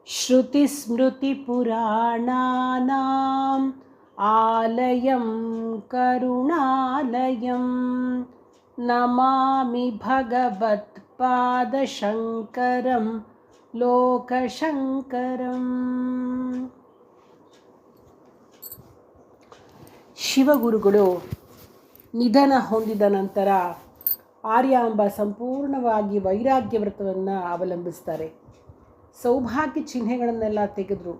श्रुतिस्मृतिपुराणानाम् आलयं करुणालयं नमामि भगवत्पादशङ्करं ಲೋಕಶಂಕರಂ. ಶಿವಗುರುಗಳು ನಿಧನ ಹೊಂದಿದ ನಂತರ ಆರ್ಯಾಂಬ ಸಂಪೂರ್ಣವಾಗಿ ವೈರಾಗ್ಯ ವ್ರತವನ್ನು ಅವಲಂಬಿಸ್ತಾರೆ. ಸೌಭಾಗ್ಯ ಚಿಹ್ನೆಗಳನ್ನೆಲ್ಲ ತೆಗೆದರು.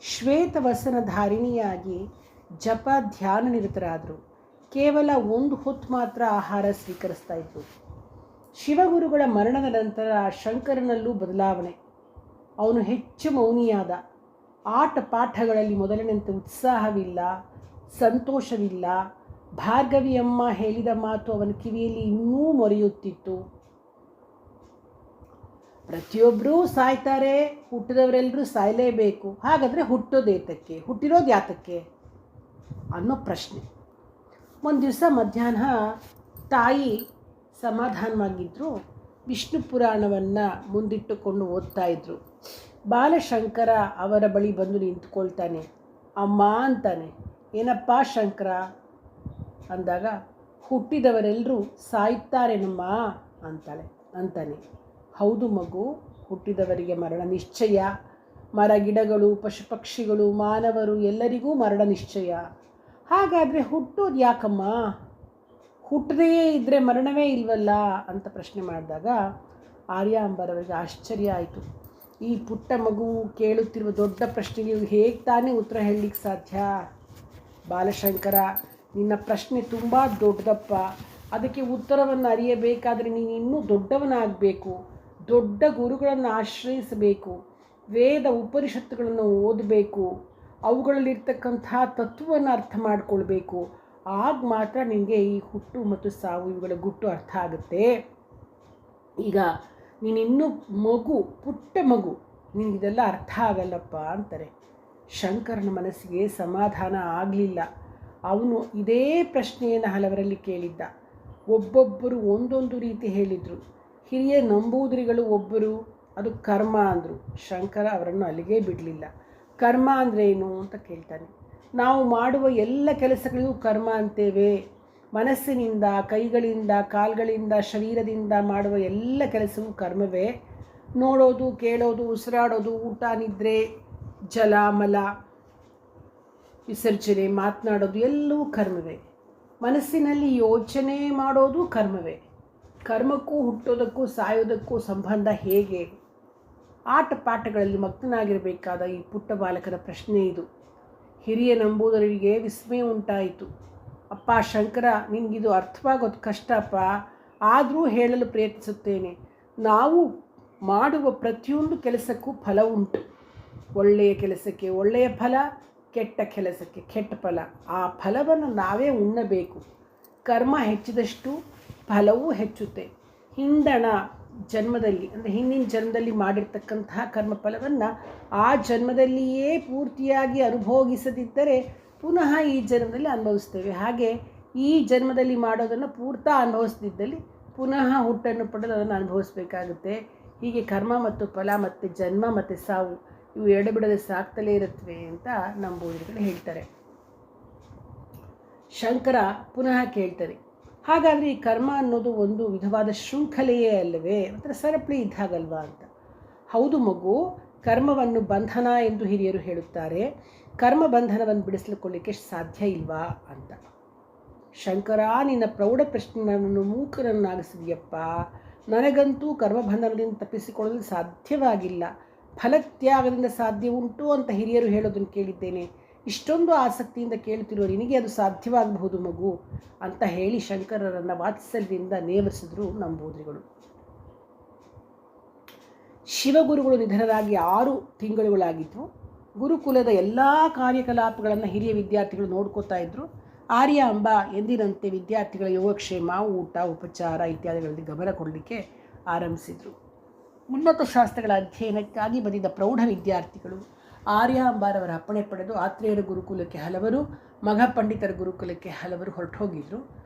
ಶ್ವೇತವಸನಧಾರಿಣಿಯಾಗಿ ಜಪ ಧ್ಯಾನ ನಿರತರಾದರು. ಕೇವಲ ಒಂದು ಹೊತ್ತು ಮಾತ್ರ ಆಹಾರ ಸ್ವೀಕರಿಸ್ತಾ ಇದ್ದರು. ಶಿವಗುರುಗಳ ಮರಣದ ನಂತರ ಶಂಕರನಲ್ಲೂ ಬದಲಾವಣೆ. ಅವನು ಹೆಚ್ಚು ಮೌನಿಯಾದ. ಆಟ ಪಾಠಗಳಲ್ಲಿ ಮೊದಲಿನಂತೆ ಉತ್ಸಾಹವಿಲ್ಲ, ಸಂತೋಷವಿಲ್ಲ. ಭಾರ್ಗವಿಯಮ್ಮ ಹೇಳಿದ ಮಾತು ಅವನ ಕಿವಿಯಲ್ಲಿ ಇನ್ನೂ ಮೊರೆಯುತ್ತಿತ್ತು. ಪ್ರತಿಯೊಬ್ಬರೂ ಸಾಯ್ತಾರೆ, ಹುಟ್ಟಿದವರೆಲ್ಲರೂ ಸಾಯಲೇಬೇಕು, ಹಾಗಾದರೆ ಹುಟ್ಟೋದೇತಕ್ಕೆ, ಹುಟ್ಟಿರೋದು ಯಾತಕ್ಕೆ ಅನ್ನೋ ಪ್ರಶ್ನೆ. ಒಂದು ದಿವಸ ಮಧ್ಯಾಹ್ನ ತಾಯಿ ಸಮಾಧಾನವಾಗಿದ್ದರು. ವಿಷ್ಣು ಪುರಾಣವನ್ನು ಮುಂದಿಟ್ಟುಕೊಂಡು ಓದ್ತಾ ಇದ್ದರು. ಬಾಲಶಂಕರ ಅವರ ಬಳಿ ಬಂದು ನಿಂತ್ಕೊಳ್ತಾನೆ. ಅಮ್ಮ ಅಂತಾನೆ. ಏನಪ್ಪ ಶಂಕರ ಅಂದಾಗ, ಹುಟ್ಟಿದವರೆಲ್ಲರೂ ಸಾಯುತ್ತಾರೇನಮ್ಮ ಅಂತಾನೆ. ಹೌದು ಮಗು, ಹುಟ್ಟಿದವರಿಗೆ ಮರಣ ನಿಶ್ಚಯ. ಮರ ಗಿಡಗಳು, ಪಶು ಪಕ್ಷಿಗಳು, ಮಾನವರು ಎಲ್ಲರಿಗೂ ಮರಣ ನಿಶ್ಚಯ. ಹಾಗಾದರೆ ಹುಟ್ಟೋದು ಯಾಕಮ್ಮ? ಹುಟ್ಟದೇ ಇದ್ದರೆ ಮರಣವೇ ಇಲ್ವಲ್ಲ ಅಂತ ಪ್ರಶ್ನೆ ಮಾಡಿದಾಗ ಆರ್ಯಾಂಬರವರಿಗೆ ಆಶ್ಚರ್ಯ ಆಯಿತು. ಈ ಪುಟ್ಟ ಮಗು ಕೇಳುತ್ತಿರುವ ದೊಡ್ಡ ಪ್ರಶ್ನೆಗೆ ಹೇಗೆ ತಾನೇ ಉತ್ತರ ಹೇಳಲಿಕ್ಕೆ ಸಾಧ್ಯ? ಬಾಲಶಂಕರ, ನಿನ್ನ ಪ್ರಶ್ನೆ ತುಂಬ ದೊಡ್ಡದಪ್ಪ. ಅದಕ್ಕೆ ಉತ್ತರವನ್ನು ಅರಿಯಬೇಕಾದರೆ ನೀನು ಇನ್ನೂ ದೊಡ್ಡವನಾಗಬೇಕು. ದೊಡ್ಡ ಗುರುಗಳನ್ನು ಆಶ್ರಯಿಸಬೇಕು. ವೇದ ಉಪನಿಷತ್ತುಗಳನ್ನು ಓದಬೇಕು. ಅವುಗಳಲ್ಲಿರ್ತಕ್ಕಂಥ ತತ್ವವನ್ನು ಅರ್ಥ ಮಾಡಿಕೊಳ್ಬೇಕು. ಆಗ ಮಾತ್ರ ನಿನಗೆ ಈ ಹುಟ್ಟು ಮತ್ತು ಸಾವು ಇವುಗಳ ಗುಟ್ಟು ಅರ್ಥ ಆಗುತ್ತೆ. ಈಗ ನೀನಿನ್ನೂ ಮಗು, ಪುಟ್ಟ ಮಗು, ನಿನಗಿದೆಲ್ಲ ಅರ್ಥ ಆಗಲ್ಲಪ್ಪ ಅಂತಾರೆ. ಶಂಕರನ ಮನಸ್ಸಿಗೆ ಸಮಾಧಾನ ಆಗಲಿಲ್ಲ. ಅವನು ಇದೇ ಪ್ರಶ್ನೆಯನ್ನು ಹಲವರಲ್ಲಿ ಕೇಳಿದ್ದ. ಒಬ್ಬೊಬ್ಬರು ಒಂದೊಂದು ರೀತಿ ಹೇಳಿದರು. ಹಿರಿಯ ನಂಬೂದಿರಿಗಳು ಒಬ್ಬರು ಅದು ಕರ್ಮ ಅಂದರು. ಶಂಕರ ಅವರನ್ನು ಅಲ್ಲಿಗೆ ಬಿಡಲಿಲ್ಲ. ಕರ್ಮ ಅಂದರೆ ಏನು ಅಂತ ಕೇಳ್ತಾನೆ. ನಾವು ಮಾಡುವ ಎಲ್ಲ ಕೆಲಸಗಳಿಗೂ ಕರ್ಮ ಅಂತೇವೆ. ಮನಸ್ಸಿನಿಂದ, ಕೈಗಳಿಂದ, ಕಾಲುಗಳಿಂದ, ಶರೀರದಿಂದ ಮಾಡುವ ಎಲ್ಲ ಕೆಲಸವೂ ಕರ್ಮವೇ. ನೋಡೋದು, ಕೇಳೋದು, ಉಸಿರಾಡೋದು, ಊಟ, ನಿದ್ರೆ, ಜಲ, ಮಲ, ವಿಸರ್ಜನೆ, ಮಾತನಾಡೋದು ಎಲ್ಲವೂ ಕರ್ಮವೇ. ಮನಸ್ಸಿನಲ್ಲಿ ಯೋಚನೆ ಮಾಡೋದು ಕರ್ಮವೇ. ಕರ್ಮಕ್ಕೂ ಹುಟ್ಟೋದಕ್ಕೂ ಸಾಯೋದಕ್ಕೂ ಸಂಬಂಧ ಹೇಗೆ? ಆಟ ಪಾಠಗಳಲ್ಲಿ ಮಗ್ನನಾಗಿರಬೇಕಾದ ಈ ಪುಟ್ಟ ಬಾಲಕನ ಪ್ರಶ್ನೆ ಇದು. ಹಿರಿಯ ನಂಬುವುದರಿಗೆ ವಿಸ್ಮಯ ಉಂಟಾಯಿತು. ಅಪ್ಪ ಶಂಕರ, ನಿನಗಿದು ಅರ್ಥವಾಗೋದು ಕಷ್ಟಪ್ಪ, ಆದರೂ ಹೇಳಲು ಪ್ರಯತ್ನಿಸುತ್ತೇನೆ. ನಾವು ಮಾಡುವ ಪ್ರತಿಯೊಂದು ಕೆಲಸಕ್ಕೂ ಫಲ ಉಂಟು. ಒಳ್ಳೆಯ ಕೆಲಸಕ್ಕೆ ಒಳ್ಳೆಯ ಫಲ, ಕೆಟ್ಟ ಕೆಲಸಕ್ಕೆ ಕೆಟ್ಟ ಫಲ. ಆ ಫಲವನ್ನು ನಾವೇ ಉಣ್ಣಬೇಕು. ಕರ್ಮ ಹೆಚ್ಚಿದಷ್ಟು ಫಲವೂ ಹೆಚ್ಚುತ್ತೆ. ಹಿಂದಣ ಜನ್ಮದಲ್ಲಿ, ಅಂದರೆ ಹಿಂದಿನ ಜನ್ಮದಲ್ಲಿ ಮಾಡಿರ್ತಕ್ಕಂತಹ ಕರ್ಮಫಲವನ್ನು ಆ ಜನ್ಮದಲ್ಲಿಯೇ ಪೂರ್ತಿಯಾಗಿ ಅನುಭೋಗಿಸದಿದ್ದರೆ ಪುನಃ ಈ ಜನ್ಮದಲ್ಲಿ ಅನುಭವಿಸ್ತೇವೆ. ಹಾಗೆ ಈ ಜನ್ಮದಲ್ಲಿ ಮಾಡೋದನ್ನು ಪೂರ್ತಿ ಅನುಭವಿಸದಿದ್ದಲ್ಲಿ ಪುನಃ ಹುಟ್ಟನ್ನು ಪಡೆದು ಅದನ್ನು ಅನುಭವಿಸ್ಬೇಕಾಗುತ್ತೆ. ಹೀಗೆ ಕರ್ಮ ಮತ್ತು ಫಲ ಮತ್ತು ಜನ್ಮ ಮತ್ತು ಸಾವು ಇವು ಎಡೆಬಿಡದೆ ಸಾಕ್ತಲೇ ಇರುತ್ತವೆ ಅಂತ ನಂಬುವವರು ಹೇಳ್ತಾರೆ. ಶಂಕರ ಪುನಃ ಕೇಳ್ತಾರೆ, ಹಾಗಾದರೆ ಈ ಕರ್ಮ ಅನ್ನೋದು ಒಂದು ವಿಧವಾದ ಶೃಂಖಲೆಯೇ ಅಲ್ಲವೇ, ಒಂಥರ ಸರಪಳಿ ಇದ್ದಾಗಲ್ವಾ ಅಂತ. ಹೌದು ಮಗು, ಕರ್ಮವನ್ನು ಬಂಧನ ಎಂದು ಹಿರಿಯರು ಹೇಳುತ್ತಾರೆ. ಕರ್ಮ ಬಂಧನವನ್ನು ಬಿಡಿಸಿಕೊಳ್ಳಿಕ್ಕೆ ಸಾಧ್ಯ ಇಲ್ವಾ ಅಂತ. ಶಂಕರ, ನಿನ್ನ ಪ್ರೌಢ ಪ್ರಶ್ನೆಯನ್ನು ಮೂಕರನ್ನಾಗಿಸಿದೆಯಪ್ಪ. ನನಗಂತೂ ಕರ್ಮಬಂಧನದಿಂದ ತಪ್ಪಿಸಿಕೊಳ್ಳಲು ಸಾಧ್ಯವಾಗಿಲ್ಲ. ಫಲತ್ಯಾಗದಿಂದ ಸಾಧ್ಯ ಉಂಟು ಅಂತ ಹಿರಿಯರು ಹೇಳೋದನ್ನು ಕೇಳಿದ್ದೇನೆ. ಇಷ್ಟೊಂದು ಆಸಕ್ತಿಯಿಂದ ಕೇಳುತ್ತಿರುವ ನಿನಗೆ ಅದು ಸಾಧ್ಯವಾಗಬಹುದು ಮಗು ಅಂತ ಹೇಳಿ ಶಂಕರರನ್ನು ವಾತ್ಸಲ್ಯದಿಂದ ನೇವರಿಸಿದ್ರು ನಂಬೂದಿರಿಗಳು. ಶಿವಗುರುಗಳು ನಿಧನರಾಗಿ 6 ತಿಂಗಳುಗಳಾಗಿದ್ವು. ಗುರುಕುಲದ ಎಲ್ಲ ಕಾರ್ಯಕಲಾಪಗಳನ್ನು ಹಿರಿಯ ವಿದ್ಯಾರ್ಥಿಗಳು ನೋಡ್ಕೋತಾ ಇದ್ದರು. ಆರ್ಯಾಂಬ ಎಂದಿನಂತೆ ವಿದ್ಯಾರ್ಥಿಗಳ ಯೋಗಕ್ಷೇಮ, ಊಟ, ಉಪಚಾರ ಇತ್ಯಾದಿಗಳಲ್ಲಿ ಗಮನ ಕೊಡಲಿಕ್ಕೆ ಆರಂಭಿಸಿದರು. ಉನ್ನತ ಶಾಸ್ತ್ರಗಳ ಅಧ್ಯಯನಕ್ಕಾಗಿ ಬಂದಿದ್ದ ಪ್ರೌಢ ವಿದ್ಯಾರ್ಥಿಗಳು ಆರ್ಯಾಂಬರವರ ಅಪ್ಪಣೆ ಪಡೆದು ಆತ್ರೇಯರ ಗುರುಕುಲಕ್ಕೆ ಹಲವರು, ಮಘ ಪಂಡಿತರ ಗುರುಕುಲಕ್ಕೆ ಹಲವರು ಹೊರಟೋಗಿದ್ದರು.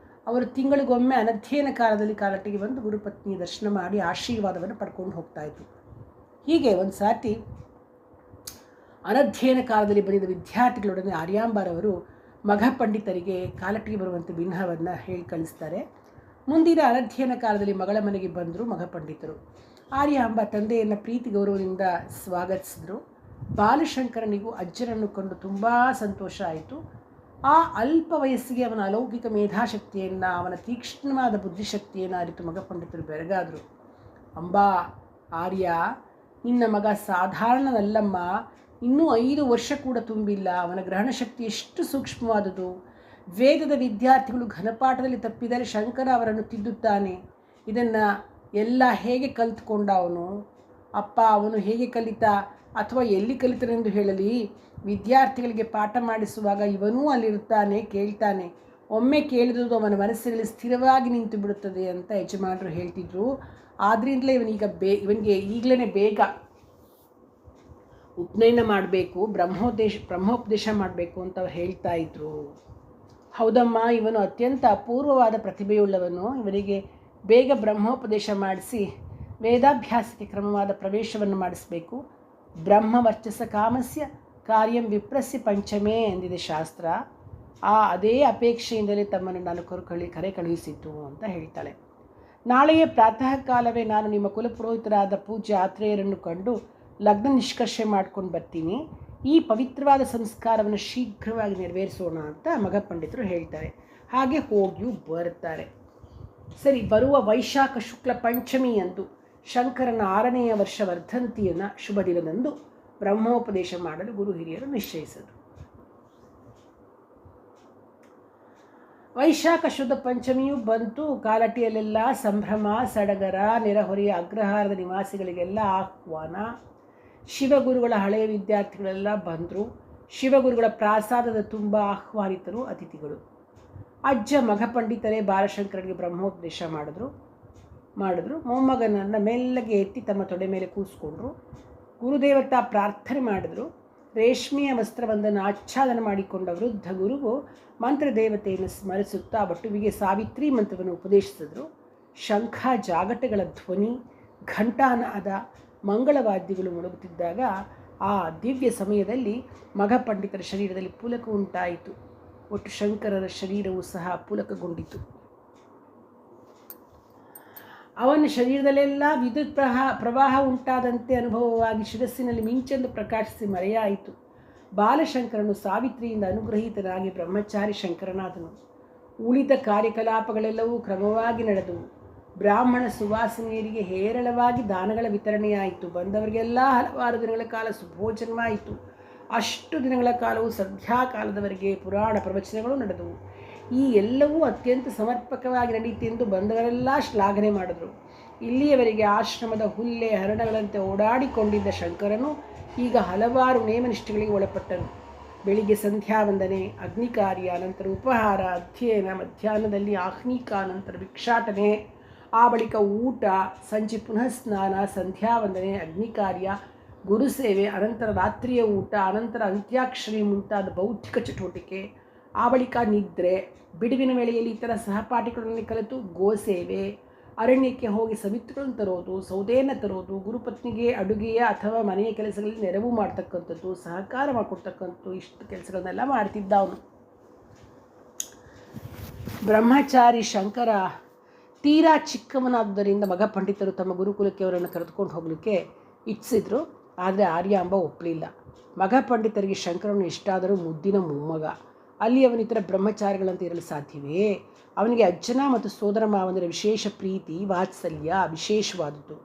ಅವರು ತಿಂಗಳಿಗೊಮ್ಮೆ ಅನಧ್ಯಯನ ಕಾಲದಲ್ಲಿ ಕಾಲಟ್ಟಿಗೆ ಬಂದು ಗುರುಪತ್ನಿಯ ದರ್ಶನ ಮಾಡಿ ಆಶೀರ್ವಾದವನ್ನು ಪಡ್ಕೊಂಡು ಹೋಗ್ತಾಯಿದ್ರು. ಹೀಗೆ ಒಂದು ಸಾರಿ ಅನಧ್ಯಯನ ಕಾಲದಲ್ಲಿ ಬಂದಿದ್ದ ವಿದ್ಯಾರ್ಥಿಗಳೊಡನೆ ಆರ್ಯಾಂಬರವರು ಮಘ ಪಂಡಿತರಿಗೆ ಕಾಲಟಿಗೆ ಬರುವಂತೆ ಬಿನ್ನಹವನ್ನು ಹೇಳಿ ಕಳಿಸ್ತಾರೆ. ಮುಂದಿನ ಅನಧ್ಯಯನ ಕಾಲದಲ್ಲಿ ಮಗಳ ಮನೆಗೆ ಬಂದರು ಮಘ ಪಂಡಿತರು. ಆರ್ಯಾಂಬ ತಂದೆಯನ್ನು ಪ್ರೀತಿ ಗೌರವದಿಂದ ಸ್ವಾಗತಿಸಿದ್ರು. ಬಾಲಶಂಕರನಿಗೂ ಅಜ್ಜನನ್ನು ಕಂಡು ತುಂಬ ಸಂತೋಷ ಆಯಿತು. ಆ ಅಲ್ಪ ವಯಸ್ಸಿಗೆ ಅವನ ಅಲೌಕಿಕ ಮೇಧಾಶಕ್ತಿಯನ್ನು, ಅವನ ತೀಕ್ಷ್ಣವಾದ ಬುದ್ಧಿಶಕ್ತಿಯನ್ನು ಅರಿತು ಮಗ ಪಂಡಿತರು ಬೆರಗಾದರು. ಅಂಬಾ, ಆರ್ಯ, ನಿನ್ನ ಮಗ ಸಾಧಾರಣನಲ್ಲಮ್ಮ. ಇನ್ನೂ 5 ವರ್ಷ ಕೂಡ ತುಂಬಿಲ್ಲ. ಅವನ ಗ್ರಹಣಶಕ್ತಿ ಎಷ್ಟು ಸೂಕ್ಷ್ಮವಾದುದು. ವೇದದ ವಿದ್ಯಾರ್ಥಿಗಳು ಘನಪಾಠದಲ್ಲಿ ತಪ್ಪಿದರೆ ಶಂಕರ ಅವರನ್ನು ತಿದ್ದುತ್ತಾನೆ. ಇದನ್ನು ಎಲ್ಲ ಹೇಗೆ ಕಲಿತುಕೊಂಡ ಅವನು? ಅಪ್ಪ, ಅವನು ಹೇಗೆ ಕಲಿತ ಅಥವಾ ಎಲ್ಲಿ ಕಲಿತನೆಂದು ಹೇಳಲಿ? ವಿದ್ಯಾರ್ಥಿಗಳಿಗೆ ಪಾಠ ಮಾಡಿಸುವಾಗ ಇವನೂ ಅಲ್ಲಿರ್ತಾನೆ, ಕೇಳ್ತಾನೆ. ಒಮ್ಮೆ ಕೇಳಿದುದು ಅವನ ಮನಸ್ಸಿನಲ್ಲಿ ಸ್ಥಿರವಾಗಿ ನಿಂತು ಬಿಡುತ್ತದೆ ಅಂತ ಯಜಮಾನರು ಹೇಳ್ತಿದ್ರು. ಆದ್ದರಿಂದಲೇ ಇವನಿಗೆ ಈಗಲೇ ಬೇಗ ಉಪನಯನ ಮಾಡಬೇಕು, ಬ್ರಹ್ಮೋಪದೇಶ ಮಾಡಬೇಕು ಅಂತ ಅವ್ರು ಹೇಳ್ತಾ ಇದ್ರು. ಹೌದಮ್ಮ, ಇವನು ಅತ್ಯಂತ ಅಪೂರ್ವವಾದ ಪ್ರತಿಭೆಯುಳ್ಳವನು. ಇವನಿಗೆ ಬೇಗ ಬ್ರಹ್ಮೋಪದೇಶ ಮಾಡಿಸಿ ವೇದಾಭ್ಯಾಸಕ್ಕೆ ಕ್ರಮವಾದ ಪ್ರವೇಶವನ್ನು ಮಾಡಿಸಬೇಕು. ಬ್ರಹ್ಮವರ್ಚಸ ಕಾಮಸ್ಯ ಕಾರ್ಯಂ ವಿಪ್ರಸ್ಯ ಪಂಚಮೇ ಎಂದಿದೆ ಶಾಸ್ತ್ರ. ಅದೇ ಅಪೇಕ್ಷೆಯಿಂದಲೇ ತಮ್ಮನ್ನು ನಾನು ಕರೆ ಕಳುಹಿಸಿತು ಅಂತ ಹೇಳ್ತಾಳೆ. ನಾಳೆಯೇ ಪ್ರಾತಃ ಕಾಲವೇ ನಾನು ನಿಮ್ಮ ಕುಲಪುರೋಹಿತರಾದ ಪೂಜ್ಯ ಆತ್ರೇಯರನ್ನು ಕಂಡು ಲಗ್ನ ನಿಷ್ಕರ್ಷೆ ಮಾಡ್ಕೊಂಡು ಬರ್ತೀನಿ. ಈ ಪವಿತ್ರವಾದ ಸಂಸ್ಕಾರವನ್ನು ಶೀಘ್ರವಾಗಿ ನೆರವೇರಿಸೋಣ ಅಂತ ಮಗ ಪಂಡಿತರು ಹೇಳ್ತಾರೆ. ಹಾಗೆ ಹೋಗಿಯೂ ಬರ್ತಾರೆ. ಸರಿ, ಬರುವ ವೈಶಾಖ ಶುಕ್ಲ ಪಂಚಮಿಯಂದು ಶಂಕರನ 6ನೆಯ ವರ್ಷ ವರ್ಧಂತಿಯನ್ನು ಶುಭ ದಿನದಂದು ಬ್ರಹ್ಮೋಪದೇಶ ಮಾಡಲು ಗುರು ಹಿರಿಯರು ನಿಶ್ಚಯಿಸಿದರು. ವೈಶಾಖ ಶುದ್ಧ ಪಂಚಮಿಯೂ ಬಂತು. ಕಾಲಟಿಯಲ್ಲೆಲ್ಲ ಸಂಭ್ರಮ, ಸಡಗರ, ನೆರೆಹೊರೆಯ ಅಗ್ರಹಾರದ ನಿವಾಸಿಗಳಿಗೆಲ್ಲ ಆಹ್ವಾನ. ಶಿವಗುರುಗಳ ಹಳೆಯ ವಿದ್ಯಾರ್ಥಿಗಳೆಲ್ಲ ಬಂದರು. ಶಿವಗುರುಗಳ ಪ್ರಾಸಾದದ ತುಂಬ ಆಹ್ವಾನಿತರು, ಅತಿಥಿಗಳು. ಅಜ್ಜ ಮಘ ಪಂಡಿತರೇ ಬಾಲಶಂಕರನಿಗೆ ಬ್ರಹ್ಮೋಪದೇಶ ಮಾಡಿದ್ರು. ಮೊಮ್ಮಗನನ್ನು ಮೆಲ್ಲಗೆ ಎತ್ತಿ ತಮ್ಮ ತೊಡೆ ಮೇಲೆ ಕೂರಿಸ್ಕೊಂಡ್ರು. ಗುರುದೇವತಾ ಪ್ರಾರ್ಥನೆ ಮಾಡಿದ್ರು. ರೇಷ್ಮೆಯ ವಸ್ತ್ರವೊಂದನ್ನು ಆಚ್ಛಾದನ ಮಾಡಿಕೊಂಡ ವೃದ್ಧ ಗುರುವು ಮಂತ್ರದೇವತೆಯನ್ನು ಸ್ಮರಿಸುತ್ತಾ ಬಟುವಿಗೆ ಸಾವಿತ್ರಿ ಮಂತ್ರವನ್ನು ಉಪದೇಶಿಸಿದ್ರು. ಶಂಖ ಜಾಗಟೆಗಳ ಧ್ವನಿ, ಘಂಟಾನಾದ, ಮಂಗಳವಾದ್ಯಗಳು ಮೊಳಗುತ್ತಿದ್ದಾಗ ಆ ದಿವ್ಯ ಸಮಯದಲ್ಲಿ ಮಘ ಪಂಡಿತರ ಶರೀರದಲ್ಲಿ ಪುಲಕ ಉಂಟಾಯಿತು. ಒಟ್ಟು ಶಂಕರರ ಶರೀರವೂ ಸಹ ಪುಲಕಗೊಂಡಿತು. ಅವನ ಶರೀರದಲ್ಲೆಲ್ಲ ವಿದ್ಯುತ್ ಪ್ರವಾಹ ಉಂಟಾದಂತೆ ಅನುಭವವಾಗಿ ಶಿರಸ್ಸಿನಲ್ಲಿ ಮಿಂಚೆಂದು ಪ್ರಕಾಶಿಸಿ ಮರೆಯಾಯಿತು. ಬಾಲಶಂಕರನು ಸಾವಿತ್ರಿಯಿಂದ ಅನುಗ್ರಹೀತನಾಗಿ ಬ್ರಹ್ಮಚಾರಿ ಶಂಕರನಾದನು. ಉಳಿದ ಕಾರ್ಯಕಲಾಪಗಳೆಲ್ಲವೂ ಕ್ರಮವಾಗಿ ನಡೆದವು. ಬ್ರಾಹ್ಮಣ ಸುವಾಸಿನಿಯರಿಗೆ ಹೇರಳವಾಗಿ ದಾನಗಳ ವಿತರಣೆಯಾಯಿತು. ಬಂದವರಿಗೆಲ್ಲ ಹಲವಾರು ದಿನಗಳ ಕಾಲ ಸುಭೋಜನವಾಯಿತು. ಅಷ್ಟು ದಿನಗಳ ಕಾಲವು ಸಂಧ್ಯಾಕಾಲದವರೆಗೆ ಪುರಾಣ ಪ್ರವಚನಗಳು ನಡೆದವು. ಈ ಎಲ್ಲವೂ ಅತ್ಯಂತ ಸಮರ್ಪಕವಾಗಿ ನಡೆಯಿತೆಂದು ಬಂದವರೆಲ್ಲ ಶ್ಲಾಘನೆ ಮಾಡಿದರು. ಇಲ್ಲಿಯವರೆಗೆ ಆಶ್ರಮದ ಹುಲ್ಲೆ ಹರಣಗಳಂತೆ ಓಡಾಡಿಕೊಂಡಿದ್ದ ಶಂಕರನು ಈಗ ಹಲವಾರು ನೇಮನಿಷ್ಠೆಗಳಿಗೆ ಒಳಪಟ್ಟನು. ಬೆಳಿಗ್ಗೆ ಸಂಧ್ಯಾವಂದನೆ, ಅಗ್ನಿಕಾರ್ಯ, ನಂತರ ಉಪಹಾರ, ಅಧ್ಯಯನ, ಮಧ್ಯಾಹ್ನದಲ್ಲಿ ಆಹ್ನಿಕ, ನಂತರ ಭಿಕ್ಷಾಟನೆ, ಆ ಬಳಿಕ ಊಟ, ಸಂಜೆ ಪುನಃ ಸ್ನಾನ, ಸಂಧ್ಯಾವಂದನೆ, ಅಗ್ನಿಕಾರ್ಯ, ಗುರುಸೇವೆ, ಅನಂತರ ರಾತ್ರಿಯ ಊಟ, ಅನಂತರ ಅಂತ್ಯಾಕ್ಷರಿ ಮುಂತಾದ ಬೌದ್ಧಿಕ ಚಟುವಟಿಕೆ, ಆ ಬಳಿಕ ನಿದ್ರೆ, ಬಿಡುವಿನ ವೇಳೆಯಲ್ಲಿ ಇತರ ಸಹಪಾಠಿಗಳನ್ನು ಕಲಿತು ಗೋಸೇವೆ, ಅರಣ್ಯಕ್ಕೆ ಹೋಗಿ ಸವಿತುಗಳನ್ನು ತರೋದು, ಸೌದೆಯನ್ನು ತರೋದು, ಗುರುಪತ್ನಿಗೆ ಅಡುಗೆಯ ಅಥವಾ ಮನೆಯ ಕೆಲಸಗಳಲ್ಲಿ ನೆರವು ಮಾಡ್ತಕ್ಕಂಥದ್ದು, ಸಹಕಾರ ಮಾಡಿಕೊಡ್ತಕ್ಕಂಥದ್ದು, ಇಷ್ಟು ಕೆಲಸಗಳನ್ನೆಲ್ಲ ಮಾಡ್ತಿದ್ದ ಅವನು. ಬ್ರಹ್ಮಚಾರಿ ಶಂಕರ ತೀರಾ ಚಿಕ್ಕವನಾದ್ದರಿಂದ ಮಗ ಪಂಡಿತರು ತಮ್ಮ ಗುರುಕುಲಕ್ಕೆ ಅವರನ್ನು ಕರೆದುಕೊಂಡು ಹೋಗಲಿಕ್ಕೆ ಇಚ್ಛಿಸಿದ್ರು. ಆದರೆ ಆರ್ಯಾಂಬ ಒಪ್ಪಲಿಲ್ಲ. ಮಗ ಪಂಡಿತರಿಗೆ ಶಂಕರನು ಎಷ್ಟಾದರೂ ಮುದ್ದಿನ ಮೊಮ್ಮಗ. ಅಲ್ಲಿ ಅವನ ಇತರ ಬ್ರಹ್ಮಚಾರಿಗಳಂತೆ ಇರಲು ಸಾಧ್ಯವೇ? ಅವನಿಗೆ ಅಜ್ಜನ ಮತ್ತು ಸೋದರ ಮಾವಂದರ ವಿಶೇಷ ಪ್ರೀತಿ, ವಾತ್ಸಲ್ಯ ವಿಶೇಷವಾದದ್ದು.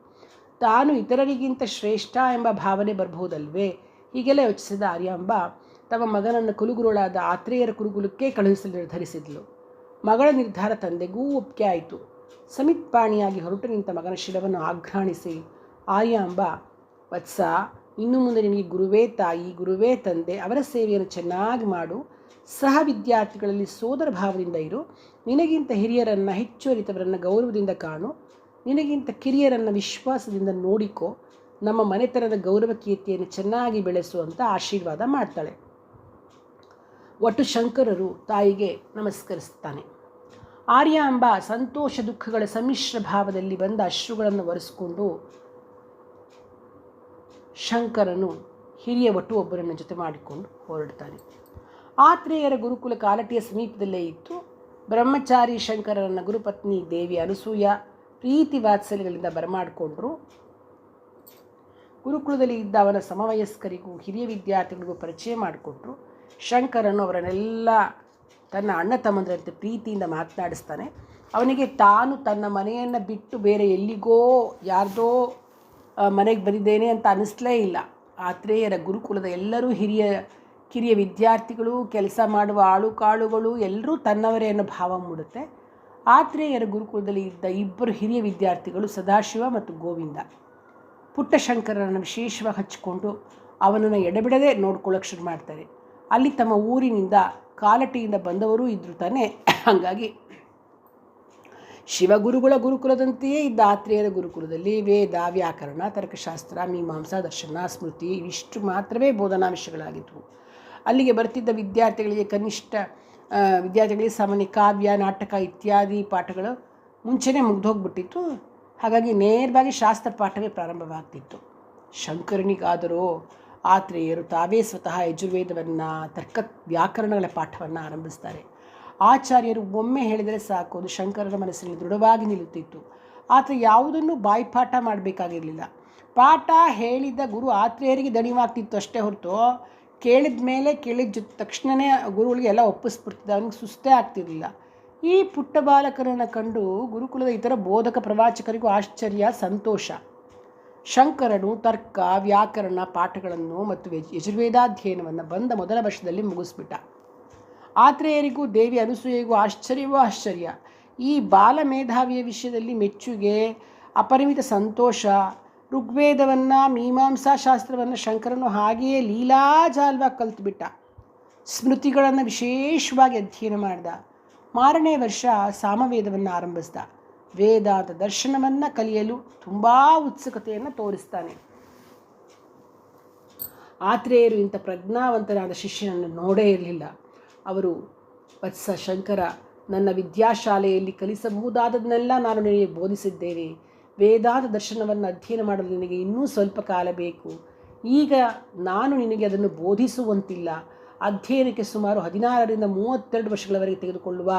ತಾನು ಇತರರಿಗಿಂತ ಶ್ರೇಷ್ಠ ಎಂಬ ಭಾವನೆ ಬರಬಹುದಲ್ವೇ? ಹೀಗೆಲ್ಲ ಯೋಚಿಸಿದ ಆರ್ಯಾಂಬ ತಮ್ಮ ಮಗನನ್ನು ಕುಲಗುರುಳಾದ ಆತ್ರೇಯರ ಕುರುಗುಲಕ್ಕೆ ಕಳುಹಿಸಲು ನಿರ್ಧರಿಸಿದಳು. ಮಗಳ ನಿರ್ಧಾರ ತಂದೆಗೂ ಒಪ್ಪಿಗೆ ಆಯಿತು. ಸಮಿತ್ಪಾಣಿಯಾಗಿ ಹೊರಟು ನಿಂತ ಮಗನ ಶಿರವನ್ನು ಆಘ್ರಾಣಿಸಿ ಆರ್ಯಾಂಬ, ವತ್ಸ, ಇನ್ನು ಮುಂದೆ ನಿನಗೆ ಗುರುವೇ ತಾಯಿ, ಗುರುವೇ ತಂದೆ, ಅವರ ಸೇವೆಯನ್ನು ಚೆನ್ನಾಗಿ ಮಾಡು. ಸಹ ವಿದ್ಯಾರ್ಥಿಗಳಲ್ಲಿ ಸೋದರ ಭಾವದಿಂದ ಇರು. ನಿನಗಿಂತ ಹಿರಿಯರನ್ನು, ಹೆಚ್ಚು ಅರಿತವರನ್ನು ಗೌರವದಿಂದ ಕಾಣು. ನಿನಗಿಂತ ಕಿರಿಯರನ್ನು ವಿಶ್ವಾಸದಿಂದ ನೋಡಿಕೋ. ನಮ್ಮ ಮನೆತನದ ಗೌರವ ಕೀರ್ತಿಯನ್ನು ಚೆನ್ನಾಗಿ ಬೆಳೆಸು ಅಂತ ಆಶೀರ್ವಾದ ಮಾಡ್ತಾಳೆ. ಒಟ್ಟು ಶಂಕರರು ತಾಯಿಗೆ ನಮಸ್ಕರಿಸ್ತಾನೆ. ಆರ್ಯಾಂಬ ಸಂತೋಷ ದುಃಖಗಳ ಸಮ್ಮಿಶ್ರ ಭಾವದಲ್ಲಿ ಬಂದ ಅಶ್ರುಗಳನ್ನು ಒರೆಸಿಕೊಂಡು ಶಂಕರನು ಹಿರಿಯ ಒಟ್ಟು ಒಬ್ಬರನ್ನು ಜೊತೆ ಮಾಡಿಕೊಂಡು ಹೊರಡ್ತಾನೆ. ಆತ್ರೇಯರ ಗುರುಕುಲ ಕಾಲಟಿಯ ಸಮೀಪದಲ್ಲೇ ಇತ್ತು. ಬ್ರಹ್ಮಚಾರಿ ಶಂಕರನ ಗುರುಪತ್ನಿ ದೇವಿ ಅನಸೂಯ ಪ್ರೀತಿ ವಾತ್ಸಲ್ಯಗಳಿಂದ ಬರಮಾಡಿಕೊಂಡ್ರು. ಗುರುಕುಲದಲ್ಲಿ ಇದ್ದ ಅವನ ಸಮವಯಸ್ಕರಿಗೂ ಹಿರಿಯ ವಿದ್ಯಾರ್ಥಿಗಳಿಗೂ ಪರಿಚಯ ಮಾಡಿಕೊಟ್ರು. ಶಂಕರನು ಅವರನ್ನೆಲ್ಲ ತನ್ನ ಅಣ್ಣ ತಮ್ಮಂದರಂತೆ ಪ್ರೀತಿಯಿಂದ ಮಾತನಾಡಿಸ್ತಾನೆ. ಅವನಿಗೆ ತಾನು ತನ್ನ ಮನೆಯನ್ನು ಬಿಟ್ಟು ಬೇರೆ ಎಲ್ಲಿಗೋ ಯಾರ್ದೋ ಮನೆಗೆ ಬಂದಿದ್ದೇನೆ ಅಂತ ಅನ್ನಿಸ್ಲೇ ಇಲ್ಲ. ಆತ್ರೇಯರ ಗುರುಕುಲದ ಎಲ್ಲರೂ ಕಿರಿಯ ವಿದ್ಯಾರ್ಥಿಗಳು, ಕೆಲಸ ಮಾಡುವ ಆಳುಕಾಳುಗಳು ಎಲ್ಲರೂ ತನ್ನವರೇ ಅನ್ನೋ ಭಾವ ಮೂಡುತ್ತೆ. ಆತ್ರೇಯರ ಗುರುಕುಲದಲ್ಲಿ ಇದ್ದ ಇಬ್ಬರು ಹಿರಿಯ ವಿದ್ಯಾರ್ಥಿಗಳು ಸದಾಶಿವ ಮತ್ತು ಗೋವಿಂದ. ಪುಟ್ಟ ಶಂಕರನನ್ನು ವಿಶೇಷವಾಗಿ ಹಚ್ಚಿಕೊಂಡು ಅವನನ್ನು ಎಡೆಬಿಡದೆ ನೋಡ್ಕೊಳ್ಳೋಕೆ ಶುರು ಮಾಡ್ತಾರೆ. ಅಲ್ಲಿ ತಮ್ಮ ಊರಿನಿಂದ ಕಾಲಟಿಯಿಂದ ಬಂದವರೂ ಇದ್ದರು ತಾನೇ. ಹಾಗಾಗಿ ಶಿವಗುರುಗಳ ಗುರುಕುಲದಂತೆಯೇ ಇದ್ದ ಆತ್ರೇಯರ ಗುರುಕುಲದಲ್ಲಿ ವೇದ, ವ್ಯಾಕರಣ, ತರ್ಕಶಾಸ್ತ್ರ, ಮೀಮಾಂಸಾ, ದರ್ಶನ, ಸ್ಮೃತಿ ಇವಿಷ್ಟು ಮಾತ್ರವೇ ಬೋಧನಾ ವಿಷಯಗಳಾಗಿದ್ದವು. ಅಲ್ಲಿಗೆ ಬರ್ತಿದ್ದ ವಿದ್ಯಾರ್ಥಿಗಳಿಗೆ ಸಾಮಾನ್ಯ ಕಾವ್ಯ, ನಾಟಕ ಇತ್ಯಾದಿ ಪಾಠಗಳು ಮುಂಚೆನೇ ಮುಗ್ದೋಗ್ಬಿಟ್ಟಿತ್ತು. ಹಾಗಾಗಿ ನೇರವಾಗಿ ಶಾಸ್ತ್ರ ಪಾಠವೇ ಪ್ರಾರಂಭವಾಗ್ತಿತ್ತು. ಶಂಕರನಿಗಾದರೂ ಆತ್ರೇಯರು ತಾವೇ ಸ್ವತಃ ಯಜುರ್ವೇದವನ್ನು, ತರ್ಕ ವ್ಯಾಕರಣಗಳ ಪಾಠವನ್ನು ಆರಂಭಿಸ್ತಾರೆ. ಆಚಾರ್ಯರು ಒಮ್ಮೆ ಹೇಳಿದರೆ ಸಾಕು, ಅದು ಶಂಕರನ ಮನಸ್ಸಿನಲ್ಲಿ ದೃಢವಾಗಿ ನಿಲ್ಲುತ್ತಿತ್ತು. ಆತ ಯಾವುದನ್ನು ಬಾಯ್ಪಾಠ ಮಾಡಬೇಕಾಗಿರಲಿಲ್ಲ. ಪಾಠ ಹೇಳಿದ ಗುರು ಆತ್ರೇಯರಿಗೆ ದಣಿವಾಗ್ತಿತ್ತು ಅಷ್ಟೇ ಹೊರತು ಕೇಳಿದ ತಕ್ಷಣವೇ ಗುರುಗಳಿಗೆ ಎಲ್ಲ ಒಪ್ಪಿಸ್ಬಿಡ್ತಿದ್ದ. ಅವನಿಗೆ ಸುಸ್ತೇ ಆಗ್ತಿರಲಿಲ್ಲ. ಈ ಪುಟ್ಟ ಬಾಲಕರನ್ನು ಕಂಡು ಗುರುಕುಲದ ಇತರ ಬೋಧಕ ಪ್ರವಾಚಕರಿಗೂ ಆಶ್ಚರ್ಯ, ಸಂತೋಷ. ಶಂಕರನು ತರ್ಕ ವ್ಯಾಕರಣ ಪಾಠಗಳನ್ನು ಮತ್ತು ಯಜುರ್ವೇದಾಧ್ಯಯನವನ್ನು ಬಂದ ಮೊದಲ ವರ್ಷದಲ್ಲಿ ಮುಗಿಸ್ಬಿಟ್ಟ. ಆತ್ರೇಯರಿಗೂ ದೇವಿ ಅನಸೂಯೆಗೂ ಆಶ್ಚರ್ಯವೋ ಆಶ್ಚರ್ಯ. ಈ ಬಾಲ ಮೇಧಾವಿಯ ವಿಷಯದಲ್ಲಿ ಮೆಚ್ಚುಗೆ, ಅಪರಿಮಿತ ಸಂತೋಷ. ಋಗ್ವೇದವನ್ನು, ಮೀಮಾಂಸಾ ಶಾಸ್ತ್ರವನ್ನು ಶಂಕರನು ಹಾಗೆಯೇ ಲೀಲಾಜಾಲವಾಗಿ ಕಲಿತುಬಿಟ್ಟ. ಸ್ಮೃತಿಗಳನ್ನು ವಿಶೇಷವಾಗಿ ಅಧ್ಯಯನ ಮಾಡಿದ. ಮಾರನೇ ವರ್ಷ ಸಾಮವೇದವನ್ನು ಆರಂಭಿಸಿದ. ವೇದಾಂತ ದರ್ಶನವನ್ನು ಕಲಿಯಲು ತುಂಬ ಉತ್ಸುಕತೆಯನ್ನು ತೋರಿಸ್ತಾನೆ. ಆತ್ರೇಯರು ಇಂಥ ಪ್ರಜ್ಞಾವಂತನಾದ ಶಿಷ್ಯನನ್ನು ನೋಡೇ ಇರಲಿಲ್ಲ. ಅವರು, ವತ್ಸ ಶಂಕರ, ನನ್ನ ವಿದ್ಯಾಶಾಲೆಯಲ್ಲಿ ಕಲಿಸಬಹುದಾದದನ್ನೆಲ್ಲ ನಾನು ನಿನಗೆ ಬೋಧಿಸಿದ್ದೇನೆ. ವೇದಾಂತ ದರ್ಶನವನ್ನು ಅಧ್ಯಯನ ಮಾಡಲು ನಿನಗೆ ಇನ್ನೂ ಸ್ವಲ್ಪ ಕಾಲ ಬೇಕು. ಈಗ ನಾನು ನಿನಗೆ ಅದನ್ನು ಬೋಧಿಸುವಂತಿಲ್ಲ. ಅಧ್ಯಯನಕ್ಕೆ ಸುಮಾರು 16ರಿಂದ 32 ವರ್ಷಗಳವರೆಗೆ ತೆಗೆದುಕೊಳ್ಳುವ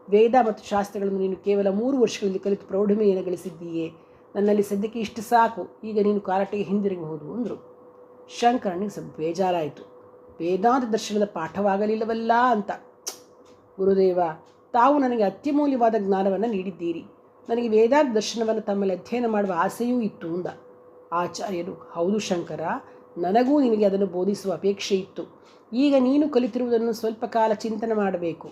ವೇದ ಮತ್ತು ಶಾಸ್ತ್ರಗಳನ್ನು ನೀನು ಕೇವಲ 3 ವರ್ಷಗಳಲ್ಲಿ ಕಲಿತು ಪ್ರೌಢಮೆಯನ್ನು ಗಳಿಸಿದ್ದೀಯೇ. ನನ್ನಲ್ಲಿ ಸದ್ಯಕ್ಕೆ ಇಷ್ಟು ಸಾಕು. ಈಗ ನೀನು ಕಾರಟೆಗೆ ಹಿಂದಿರುಗಬಹುದು ಅಂದರು. ಶಂಕರನಿಗೆ ಸ್ವಲ್ಪ ಬೇಜಾರಾಯಿತು. ವೇದಾಂತ ದರ್ಶನದ ಪಾಠವಾಗಲಿಲ್ಲವಲ್ಲ ಅಂತ. ಗುರುದೇವ, ತಾವು ನನಗೆ ಅತ್ಯಮೂಲ್ಯವಾದ ಜ್ಞಾನವನ್ನು ನೀಡಿದ್ದೀರಿ. ನನಗೆ ವೇದಾಂತ ದರ್ಶನವನ್ನು ತಮ್ಮಲ್ಲಿ ಅಧ್ಯಯನ ಮಾಡುವ ಆಸೆಯೂ ಇತ್ತು ಅಂದ. ಆಚಾರ್ಯರು, ಹೌದು ಶಂಕರ, ನನಗೂ ನಿನಗೆ ಅದನ್ನು ಬೋಧಿಸುವ ಅಪೇಕ್ಷೆ ಇತ್ತು. ಈಗ ನೀನು ಕಲಿತಿರುವುದನ್ನು ಸ್ವಲ್ಪ ಕಾಲ ಚಿಂತನೆ ಮಾಡಬೇಕು.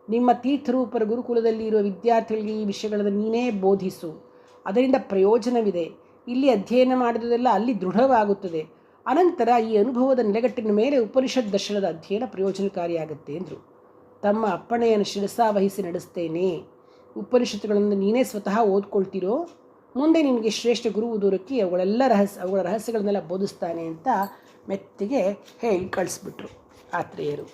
ನಿಮ್ಮ ತೀರ್ಥರೂಪರ ಗುರುಕುಲದಲ್ಲಿ ಇರುವ ವಿದ್ಯಾರ್ಥಿಗಳಿಗೆ ಈ ವಿಷಯಗಳನ್ನು ನೀನೇ ಬೋಧಿಸು. ಅದರಿಂದ ಪ್ರಯೋಜನವಿದೆ. ಇಲ್ಲಿ ಅಧ್ಯಯನ ಮಾಡಿದುದೆಲ್ಲ ಅಲ್ಲಿ ದೃಢವಾಗುತ್ತದೆ. ಅನಂತರ ಈ ಅನುಭವದ ನೆಲೆಗಟ್ಟಿನ ಮೇಲೆ ಉಪನಿಷತ್ ದರ್ಶನದ ಅಧ್ಯಯನ ಪ್ರಯೋಜನಕಾರಿಯಾಗುತ್ತೆ ಎಂದರು. ತಮ್ಮ ಅಪ್ಪಣೆಯನ್ನು ಶಿರಸಾವಹಿಸಿ ನಡೆಸ್ತೇನೆ. ಉಪನಿಷತ್ತುಗಳನ್ನು ನೀನೇ ಸ್ವತಃ ಓದ್ಕೊಳ್ತಿರೋ. ಮುಂದೆ ನಿನಗೆ ಶ್ರೇಷ್ಠ ಗುರು ದೂರಕ್ಕೆ ಅವುಗಳ ರಹಸ್ಯಗಳನ್ನೆಲ್ಲ ಬೋಧಿಸ್ತಾನೆ ಅಂತ ಮೆತ್ತಿಗೆ ಹೇಳಿ ಕಳಿಸ್ಬಿಟ್ರು ಆತ್ರೇಯರು.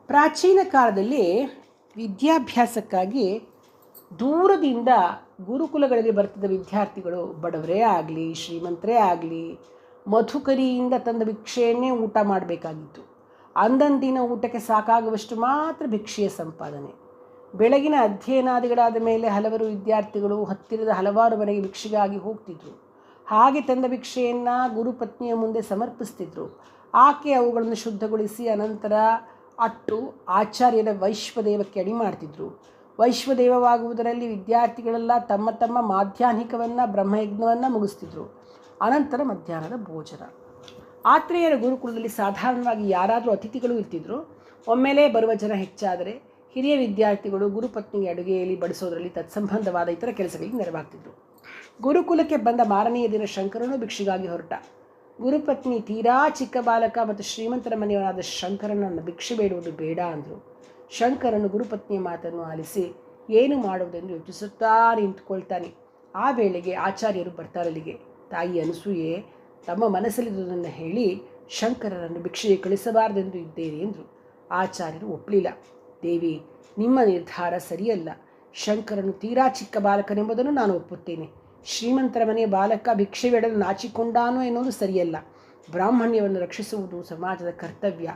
ಪ್ರಾಚೀನ ಕಾಲದಲ್ಲಿ ವಿದ್ಯಾಭ್ಯಾಸಕ್ಕಾಗಿ ದೂರದಿಂದ ಗುರುಕುಲಗಳಿಗೆ ಬರ್ತಿದ್ದ ವಿದ್ಯಾರ್ಥಿಗಳು ಬಡವರೇ ಆಗಲಿ ಶ್ರೀಮಂತರೇ ಆಗಲಿ ಮಧುಕರಿಯಿಂದ ತಂದ ಭಿಕ್ಷೆಯನ್ನೇ ಊಟ ಮಾಡಬೇಕಾಗಿತ್ತು. ಅಂದಂದಿನ ಊಟಕ್ಕೆ ಸಾಕಾಗುವಷ್ಟು ಮಾತ್ರ ಭಿಕ್ಷೆಯ ಸಂಪಾದನೆ. ಬೆಳಗಿನ ಅಧ್ಯಯನಾದಿಗಳಾದ ಮೇಲೆ ಹಲವರು ವಿದ್ಯಾರ್ಥಿಗಳು ಹತ್ತಿರದ ಹಲವಾರು ಮನೆಗೆ ಭಿಕ್ಷೆಗಾಗಿ ಹೋಗ್ತಿದ್ರು. ಹಾಗೆ ತಂದ ಭಿಕ್ಷೆಯನ್ನು ಗುರುಪತ್ನಿಯ ಮುಂದೆ ಸಮರ್ಪಿಸ್ತಿದ್ರು. ಆಕೆ ಅವುಗಳನ್ನು ಶುದ್ಧಗೊಳಿಸಿ ಅನಂತರ ಅಟ್ಟು ಆಚಾರ್ಯರ ವೈಶ್ವದೇವಕ್ಕೆ ಅಡಿ ಮಾಡ್ತಿದ್ರು. ವೈಶ್ವದೇವವಾಗುವುದರಲ್ಲಿ ವಿದ್ಯಾರ್ಥಿಗಳೆಲ್ಲ ತಮ್ಮ ತಮ್ಮ ಮಾಧ್ಯಾಹ್ನಿಕವನ್ನು ಬ್ರಹ್ಮಯಜ್ಞವನ್ನು ಮುಗಿಸ್ತಿದ್ರು. ಅನಂತರ ಮಧ್ಯಾಹ್ನದ ಭೋಜನ. ಆತ್ರೇಯರ ಗುರುಕುಲದಲ್ಲಿ ಸಾಧಾರಣವಾಗಿ ಯಾರಾದರೂ ಅತಿಥಿಗಳು ಇರ್ತಿದ್ರು. ಒಮ್ಮೆಲೇ ಬರುವ ಜನ ಹೆಚ್ಚಾದರೆ ಹಿರಿಯ ವಿದ್ಯಾರ್ಥಿಗಳು ಗುರುಪತ್ನಿಗೆ ಅಡುಗೆಯಲ್ಲಿ ಬಡಿಸೋದರಲ್ಲಿ ತತ್ಸಂಬಂಧವಾದ ಇತರ ಕೆಲಸಗಳಿಗೆ ನೆರವಾಗ್ತಿದ್ರು. ಗುರುಕುಲಕ್ಕೆ ಬಂದ ಮಾರನೆಯ ದಿನ ಶಂಕರನು ಭಿಕ್ಷೆಗಾಗಿ ಹೊರಟ. ಗುರುಪತ್ನಿ ತೀರಾ ಚಿಕ್ಕ ಬಾಲಕ ಮತ್ತು ಶ್ರೀಮಂತರ ಮನೆಯವರಾದ ಶಂಕರನನ್ನು ಭಿಕ್ಷೆ ಬೇಡುವುದು ಬೇಡ ಅಂದರು. ಶಂಕರನು ಗುರುಪತ್ನಿಯ ಮಾತನ್ನು ಆಲಿಸಿ ಏನು ಮಾಡುವುದೆಂದು ಯೋಚಿಸುತ್ತಾ ನಿಂತುಕೊಳ್ತಾನೆ. ಆ ವೇಳೆಗೆ ಆಚಾರ್ಯರು ಬರ್ತಾರಲ್ಲಿಗೆ. ತಾಯಿ ಅನಸೂಯೆ ತಮ್ಮ ಮನಸ್ಸಲ್ಲಿದ್ದುದನ್ನು ಹೇಳಿ ಶಂಕರನನ್ನು ಭಿಕ್ಷೆಗೆ ಕಳಿಸಬಾರದೆಂದು ಇದ್ದೇನೆ ಎಂದರು. ಆಚಾರ್ಯರು ಒಪ್ಪಲಿಲ್ಲ. ದೇವಿ, ನಿಮ್ಮ ನಿರ್ಧಾರ ಸರಿಯಲ್ಲ. ಶಂಕರನು ತೀರಾ ಚಿಕ್ಕ ಬಾಲಕನೆಂಬುದನ್ನು ನಾನು ಒಪ್ಪುತ್ತೇನೆ. ಶ್ರೀಮಂತರ ಮನೆಯ ಬಾಲಕ ಭಿಕ್ಷೆ ಬೇಡಲು ನಾಚಿಕೊಂಡಾನು ಎನ್ನುವುದು ಸರಿಯಲ್ಲ. ಬ್ರಾಹ್ಮಣ್ಯವನ್ನು ರಕ್ಷಿಸುವುದು ಸಮಾಜದ ಕರ್ತವ್ಯ.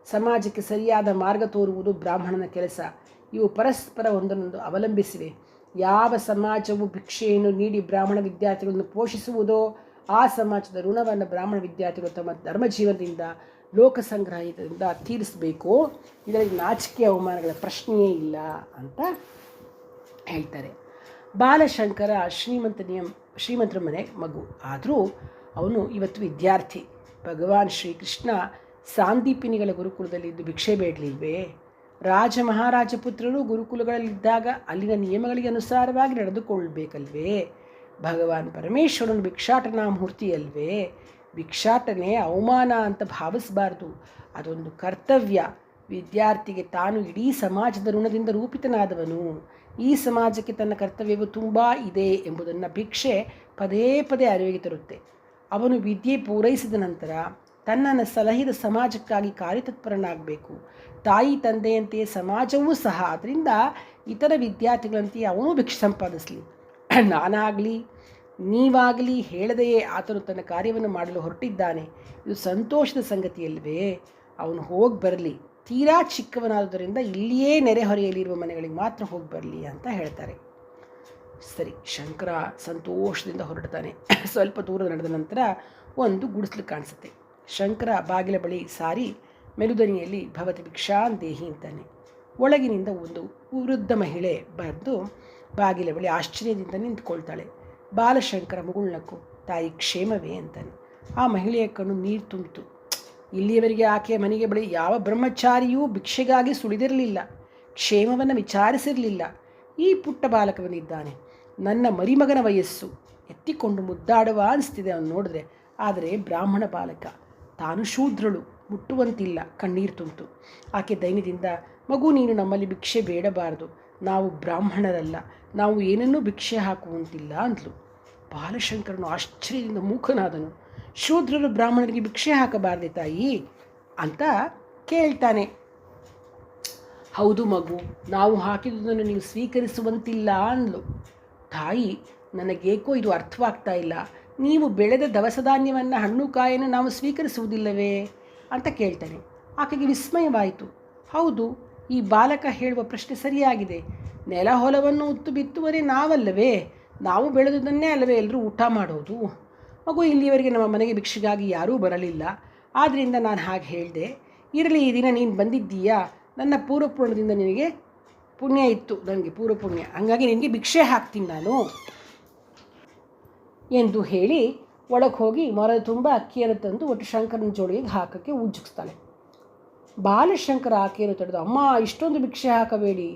ಸಮಾಜಕ್ಕೆ ಸರಿಯಾದ ಮಾರ್ಗ ತೋರುವುದು ಬ್ರಾಹ್ಮಣನ ಕೆಲಸ. ಇವು ಪರಸ್ಪರ ಒಂದನ್ನೊಂದು ಅವಲಂಬಿಸಿವೆ. ಯಾವ ಸಮಾಜವು ಭಿಕ್ಷೆಯನ್ನು ನೀಡಿ ಬ್ರಾಹ್ಮಣ ವಿದ್ಯಾರ್ಥಿಗಳನ್ನು ಪೋಷಿಸುವುದೋ ಆ ಸಮಾಜದ ಋಣವನ್ನು ಬ್ರಾಹ್ಮಣ ವಿದ್ಯಾರ್ಥಿಗಳು ತಮ್ಮ ಧರ್ಮಜೀವನದಿಂದ ಲೋಕಸಂಗ್ರಹದಿಂದ ತೀರಿಸಬೇಕು. ಇದರಲ್ಲಿ ನಾಚಿಕೆ ಅವಮಾನಗಳ ಪ್ರಶ್ನೆಯೇ ಇಲ್ಲ ಅಂತ ಹೇಳ್ತಾರೆ. ಬಾಲಶಂಕರ ಶ್ರೀಮಂತರ ಮನೆ ಮಗು, ಆದರೂ ಅವನು ಇವತ್ತು ವಿದ್ಯಾರ್ಥಿ. ಭಗವಾನ್ ಶ್ರೀಕೃಷ್ಣ ಸಾಂದೀಪಿನಿಗಳ ಗುರುಕುಲದಲ್ಲಿದ್ದು ಭಿಕ್ಷೆ ಬೇಡಲಿಲ್ವೇ? ರಾಜ ಮಹಾರಾಜ ಪುತ್ರರು ಗುರುಕುಲಗಳಲ್ಲಿದ್ದಾಗ ಅಲ್ಲಿನ ನಿಯಮಗಳಿಗೆ ಅನುಸಾರವಾಗಿ ನಡೆದುಕೊಳ್ಳಬೇಕಲ್ವೇ? ಭಗವಾನ್ ಪರಮೇಶ್ವರನು ಭಿಕ್ಷಾಟನಾ ಮೂರ್ತಿಯಲ್ವೇ? ಭಿಕ್ಷಾಟನೆ ಅವಮಾನ ಅಂತ ಭಾವಿಸಬಾರ್ದು, ಅದೊಂದು ಕರ್ತವ್ಯ. ವಿದ್ಯಾರ್ಥಿಗೆ ತಾನು ಇಡೀ ಸಮಾಜದ ಋಣದಿಂದ ರೂಪಿತನಾದವನು. ಈ ಸಮಾಜಕ್ಕೆ ತನ್ನ ಕರ್ತವ್ಯವು ತುಂಬ ಇದೆ ಎಂಬುದನ್ನು ಭಿಕ್ಷೆ ಪದೇ ಪದೇ ಅರಿವಿಗೆ ತರುತ್ತೆ. ಅವನು ವಿದ್ಯೆ ಪೂರೈಸಿದ ನಂತರ ತನ್ನನ್ನು ಸಲಹಿದ ಸಮಾಜಕ್ಕಾಗಿ ಕಾರ್ಯತತ್ಪರನಾಗಬೇಕು. ತಾಯಿ ತಂದೆಯಂತೆಯೇ ಸಮಾಜವೂ ಸಹ. ಅದರಿಂದ ಇತರ ವಿದ್ಯಾರ್ಥಿಗಳಂತೆಯೇ ಅವನು ಭಿಕ್ಷೆ ಸಂಪಾದಿಸಲಿ. ನಾನಾಗಲಿ ನೀವಾಗಲಿ ಹೇಳದೆಯೇ ಆತನು ತನ್ನ ಕಾರ್ಯವನ್ನು ಮಾಡಲು ಹೊರಟಿದ್ದಾನೆ. ಇದು ಸಂತೋಷದ ಸಂಗತಿಯಲ್ವೇ? ಅವನು ಹೋಗಿ ಬರಲಿ. ತೀರಾ ಚಿಕ್ಕವನಾದುದರಿಂದ ಇಲ್ಲಿಯೇ ನೆರೆಹೊರೆಯಲ್ಲಿರುವ ಮನೆಗಳಿಗೆ ಮಾತ್ರ ಹೋಗಿ ಬರಲಿ ಅಂತ ಹೇಳ್ತಾರೆ. ಸರಿ, ಶಂಕರ ಸಂತೋಷದಿಂದ ಹೊರಡ್ತಾನೆ. ಸ್ವಲ್ಪ ದೂರ ನಡೆದ ನಂತರ ಒಂದು ಗುಡಿಸಲು ಕಾಣಿಸುತ್ತೆ. ಶಂಕರ ಬಾಗಿಲ ಬಳಿ ಸಾರಿ ಮೆಲುದನಿಯಲ್ಲಿ ಭವತಿ ಭಿಕ್ಷಾನ್ ದೇಹಿ ಅಂತಾನೆ. ಒಳಗಿನಿಂದ ಒಂದು ವೃದ್ಧ ಮಹಿಳೆ ಬಂದು ಬಾಗಿಲ ಬಳಿ ಆಶ್ಚರ್ಯದಿಂದ ನಿಂತ್ಕೊಳ್ತಾಳೆ. ಬಾಲಶಂಕರ ಮುಗುಳ್ನಕ್ಕು ತಾಯಿ ಕ್ಷೇಮವೇ ಅಂತಾನೆ. ಆ ಮಹಿಳೆಯ ಕಣ್ಣು ನೀರು ತುಂಬಿತು. ಇಲ್ಲಿಯವರೆಗೆ ಆಕೆಯ ಮನೆಗೆ ಬಳಿ ಯಾವ ಬ್ರಹ್ಮಚಾರಿಯೂ ಭಿಕ್ಷೆಗಾಗಿ ಸುಳಿದಿರಲಿಲ್ಲ, ಕ್ಷೇಮವನ್ನು ವಿಚಾರಿಸಿರಲಿಲ್ಲ. ಈ ಪುಟ್ಟ ಬಾಲಕವನಿದ್ದಾನೆ, ನನ್ನ ಮರಿಮಗನ ವಯಸ್ಸು, ಎತ್ತಿಕೊಂಡು ಮುದ್ದಾಡುವ ಅನಿಸ್ತಿದೆ ಅವನು ನೋಡಿದ್ರೆ. ಆದರೆ ಬ್ರಾಹ್ಮಣ ಬಾಲಕ, ತಾನು ಶೂದ್ರಳು, ಮುಟ್ಟುವಂತಿಲ್ಲ. ಕಣ್ಣೀರು ತುಂಬಿತು. ಆಕೆ ದೈನ್ಯದಿಂದ, ಮಗು ನೀನು ನಮ್ಮಲ್ಲಿ ಭಿಕ್ಷೆ ಬೇಡಬಾರದು, ನಾವು ಬ್ರಾಹ್ಮಣರಲ್ಲ, ನಾವು ಏನನ್ನೂ ಭಿಕ್ಷೆ ಹಾಕುವಂತಿಲ್ಲ ಅಂದ್ಲು. ಬಾಲಶಂಕರನು ಆಶ್ಚರ್ಯದಿಂದ ಮೂಕನಾದನು. ಶೂದ್ರರು ಬ್ರಾಹ್ಮಣರಿಗೆ ಭಿಕ್ಷೆ ಹಾಕಬಾರ್ದೆ ತಾಯಿ ಅಂತ ಕೇಳ್ತಾನೆ. ಹೌದು ಮಗು, ನಾವು ಹಾಕಿದುದನ್ನು ನೀವು ಸ್ವೀಕರಿಸುವಂತಿಲ್ಲ ಅಂದ್ಲು. ತಾಯಿ, ನನಗೇಕೋ ಇದು ಅರ್ಥವಾಗ್ತಾ ಇಲ್ಲ. ನೀವು ಬೆಳೆದ ದವಸ ಧಾನ್ಯವನ್ನು, ಹಣ್ಣು ಕಾಯನ್ನು ನಾವು ಸ್ವೀಕರಿಸುವುದಿಲ್ಲವೇ ಅಂತ ಕೇಳ್ತಾನೆ. ಆಕೆಗೆ ವಿಸ್ಮಯವಾಯಿತು. ಹೌದು, ಈ ಬಾಲಕ ಹೇಳುವ ಪ್ರಶ್ನೆ ಸರಿಯಾಗಿದೆ. ನೆಲ ಹೊಲವನ್ನು ಉತ್ತು ಬಿತ್ತುವರೆ ನಾವಲ್ಲವೇ? ನಾವು ಬೆಳೆದುದನ್ನೇ ಅಲ್ಲವೇ ಎಲ್ಲರೂ ಊಟ ಮಾಡೋದು? ಮಗು, ಇಲ್ಲಿಯವರೆಗೆ ನಮ್ಮ ಮನೆಗೆ ಭಿಕ್ಷೆಗಾಗಿ ಯಾರೂ ಬರಲಿಲ್ಲ, ಆದ್ದರಿಂದ ನಾನು ಹಾಗೆ ಹೇಳಿದೆ. ಇರಲಿ, ಈ ದಿನ ನೀನು ಬಂದಿದ್ದೀಯಾ, ನನ್ನ ಪೂರ್ವಪುಣ್ಯದಿಂದ ನಿನಗೆ ಪುಣ್ಯ ಇತ್ತು, ನನಗೆ ಪೂರ್ವಪುಣ್ಯ, ಹಾಗಾಗಿ ನಿನಗೆ ಭಿಕ್ಷೆ ಹಾಕ್ತೀನಿ ನಾನು ಎಂದು ಹೇಳಿ ಒಳಗೆ ಹೋಗಿ ಮರದ ತುಂಬ ಅಕ್ಕಿಯನ್ನು ತಂದು ಒಟ್ಟು ಶಂಕರನ ಜೋಳಿಗೆ ಹಾಕೋಕ್ಕೆ ಉಜ್ಜಿಸ್ತಾಳೆ. ಬಾಲಶಂಕರ ಆಕೆಯನ್ನು ತಡೆದು, ಅಮ್ಮ, ಇಷ್ಟೊಂದು ಭಿಕ್ಷೆ ಹಾಕಬೇಡಿ,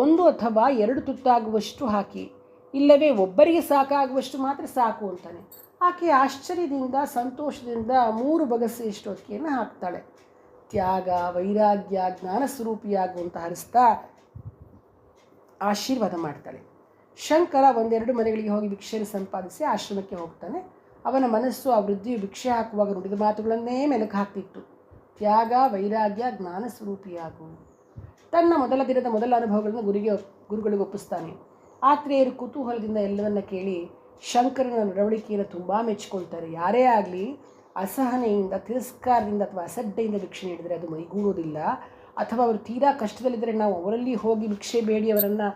1 ಅಥವಾ 2 ತುತ್ತಾಗುವಷ್ಟು ಹಾಕಿ, ಇಲ್ಲವೇ ಒಬ್ಬರಿಗೆ ಸಾಕಾಗುವಷ್ಟು ಮಾತ್ರ ಸಾಕು ಅಂತಾನೆ. ಆಕೆ ಆಶ್ಚರ್ಯದಿಂದ ಸಂತೋಷದಿಂದ 3 ಬಗಸೆಯಷ್ಟು ಅಕ್ಕಿಯನ್ನು ಹಾಕ್ತಾಳೆ. ತ್ಯಾಗ, ವೈರಾಗ್ಯ, ಜ್ಞಾನ ಸ್ವರೂಪಿಯಾಗುವಂತ ಹರಿಸ್ತಾ ಆಶೀರ್ವಾದ ಮಾಡ್ತಾಳೆ. ಶಂಕರ 1-2 ಮನೆಗಳಿಗೆ ಹೋಗಿ ಭಿಕ್ಷೆಯನ್ನು ಸಂಪಾದಿಸಿ ಆಶ್ರಮಕ್ಕೆ ಹೋಗ್ತಾನೆ. ಅವನ ಮನಸ್ಸು ಆ ವೃದ್ಧಿಯು ಭಿಕ್ಷೆ ಹಾಕುವಾಗ ನುಡಿದ ಮಾತುಗಳನ್ನೇ ಮೆಲುಕು ಹಾಕ್ತಿತ್ತು. ತ್ಯಾಗ, ವೈರಾಗ್ಯ, ಜ್ಞಾನ ಸ್ವರೂಪಿಯಾಗು. ತನ್ನ ಮೊದಲ ದಿನದ ಮೊದಲ ಅನುಭವಗಳನ್ನು ಗುರುಗಳಿಗೆ ಒಪ್ಪಿಸ್ತಾನೆ. ಆತ್ರೇಯರು ಕುತೂಹಲದಿಂದ ಎಲ್ಲವನ್ನ ಕೇಳಿ ಶಂಕರನ ನಡವಳಿಕೆಯನ್ನು ತುಂಬ ಮೆಚ್ಚಿಕೊಳ್ತಾರೆ. ಯಾರೇ ಆಗಲಿ ಅಸಹನೆಯಿಂದ, ತಿರಸ್ಕಾರದಿಂದ ಅಥವಾ ಅಸಡ್ಡೆಯಿಂದ ಭಿಕ್ಷೆ ನೀಡಿದರೆ ಅದು ಮೈಗೂಡುವುದಿಲ್ಲ. ಅಥವಾ ಅವರು ತೀರಾ ಕಷ್ಟದಲ್ಲಿದ್ದರೆ ನಾವು ಅವರಲ್ಲಿ ಹೋಗಿ ಭಿಕ್ಷೆ ಬೇಡಿ ಅವರನ್ನು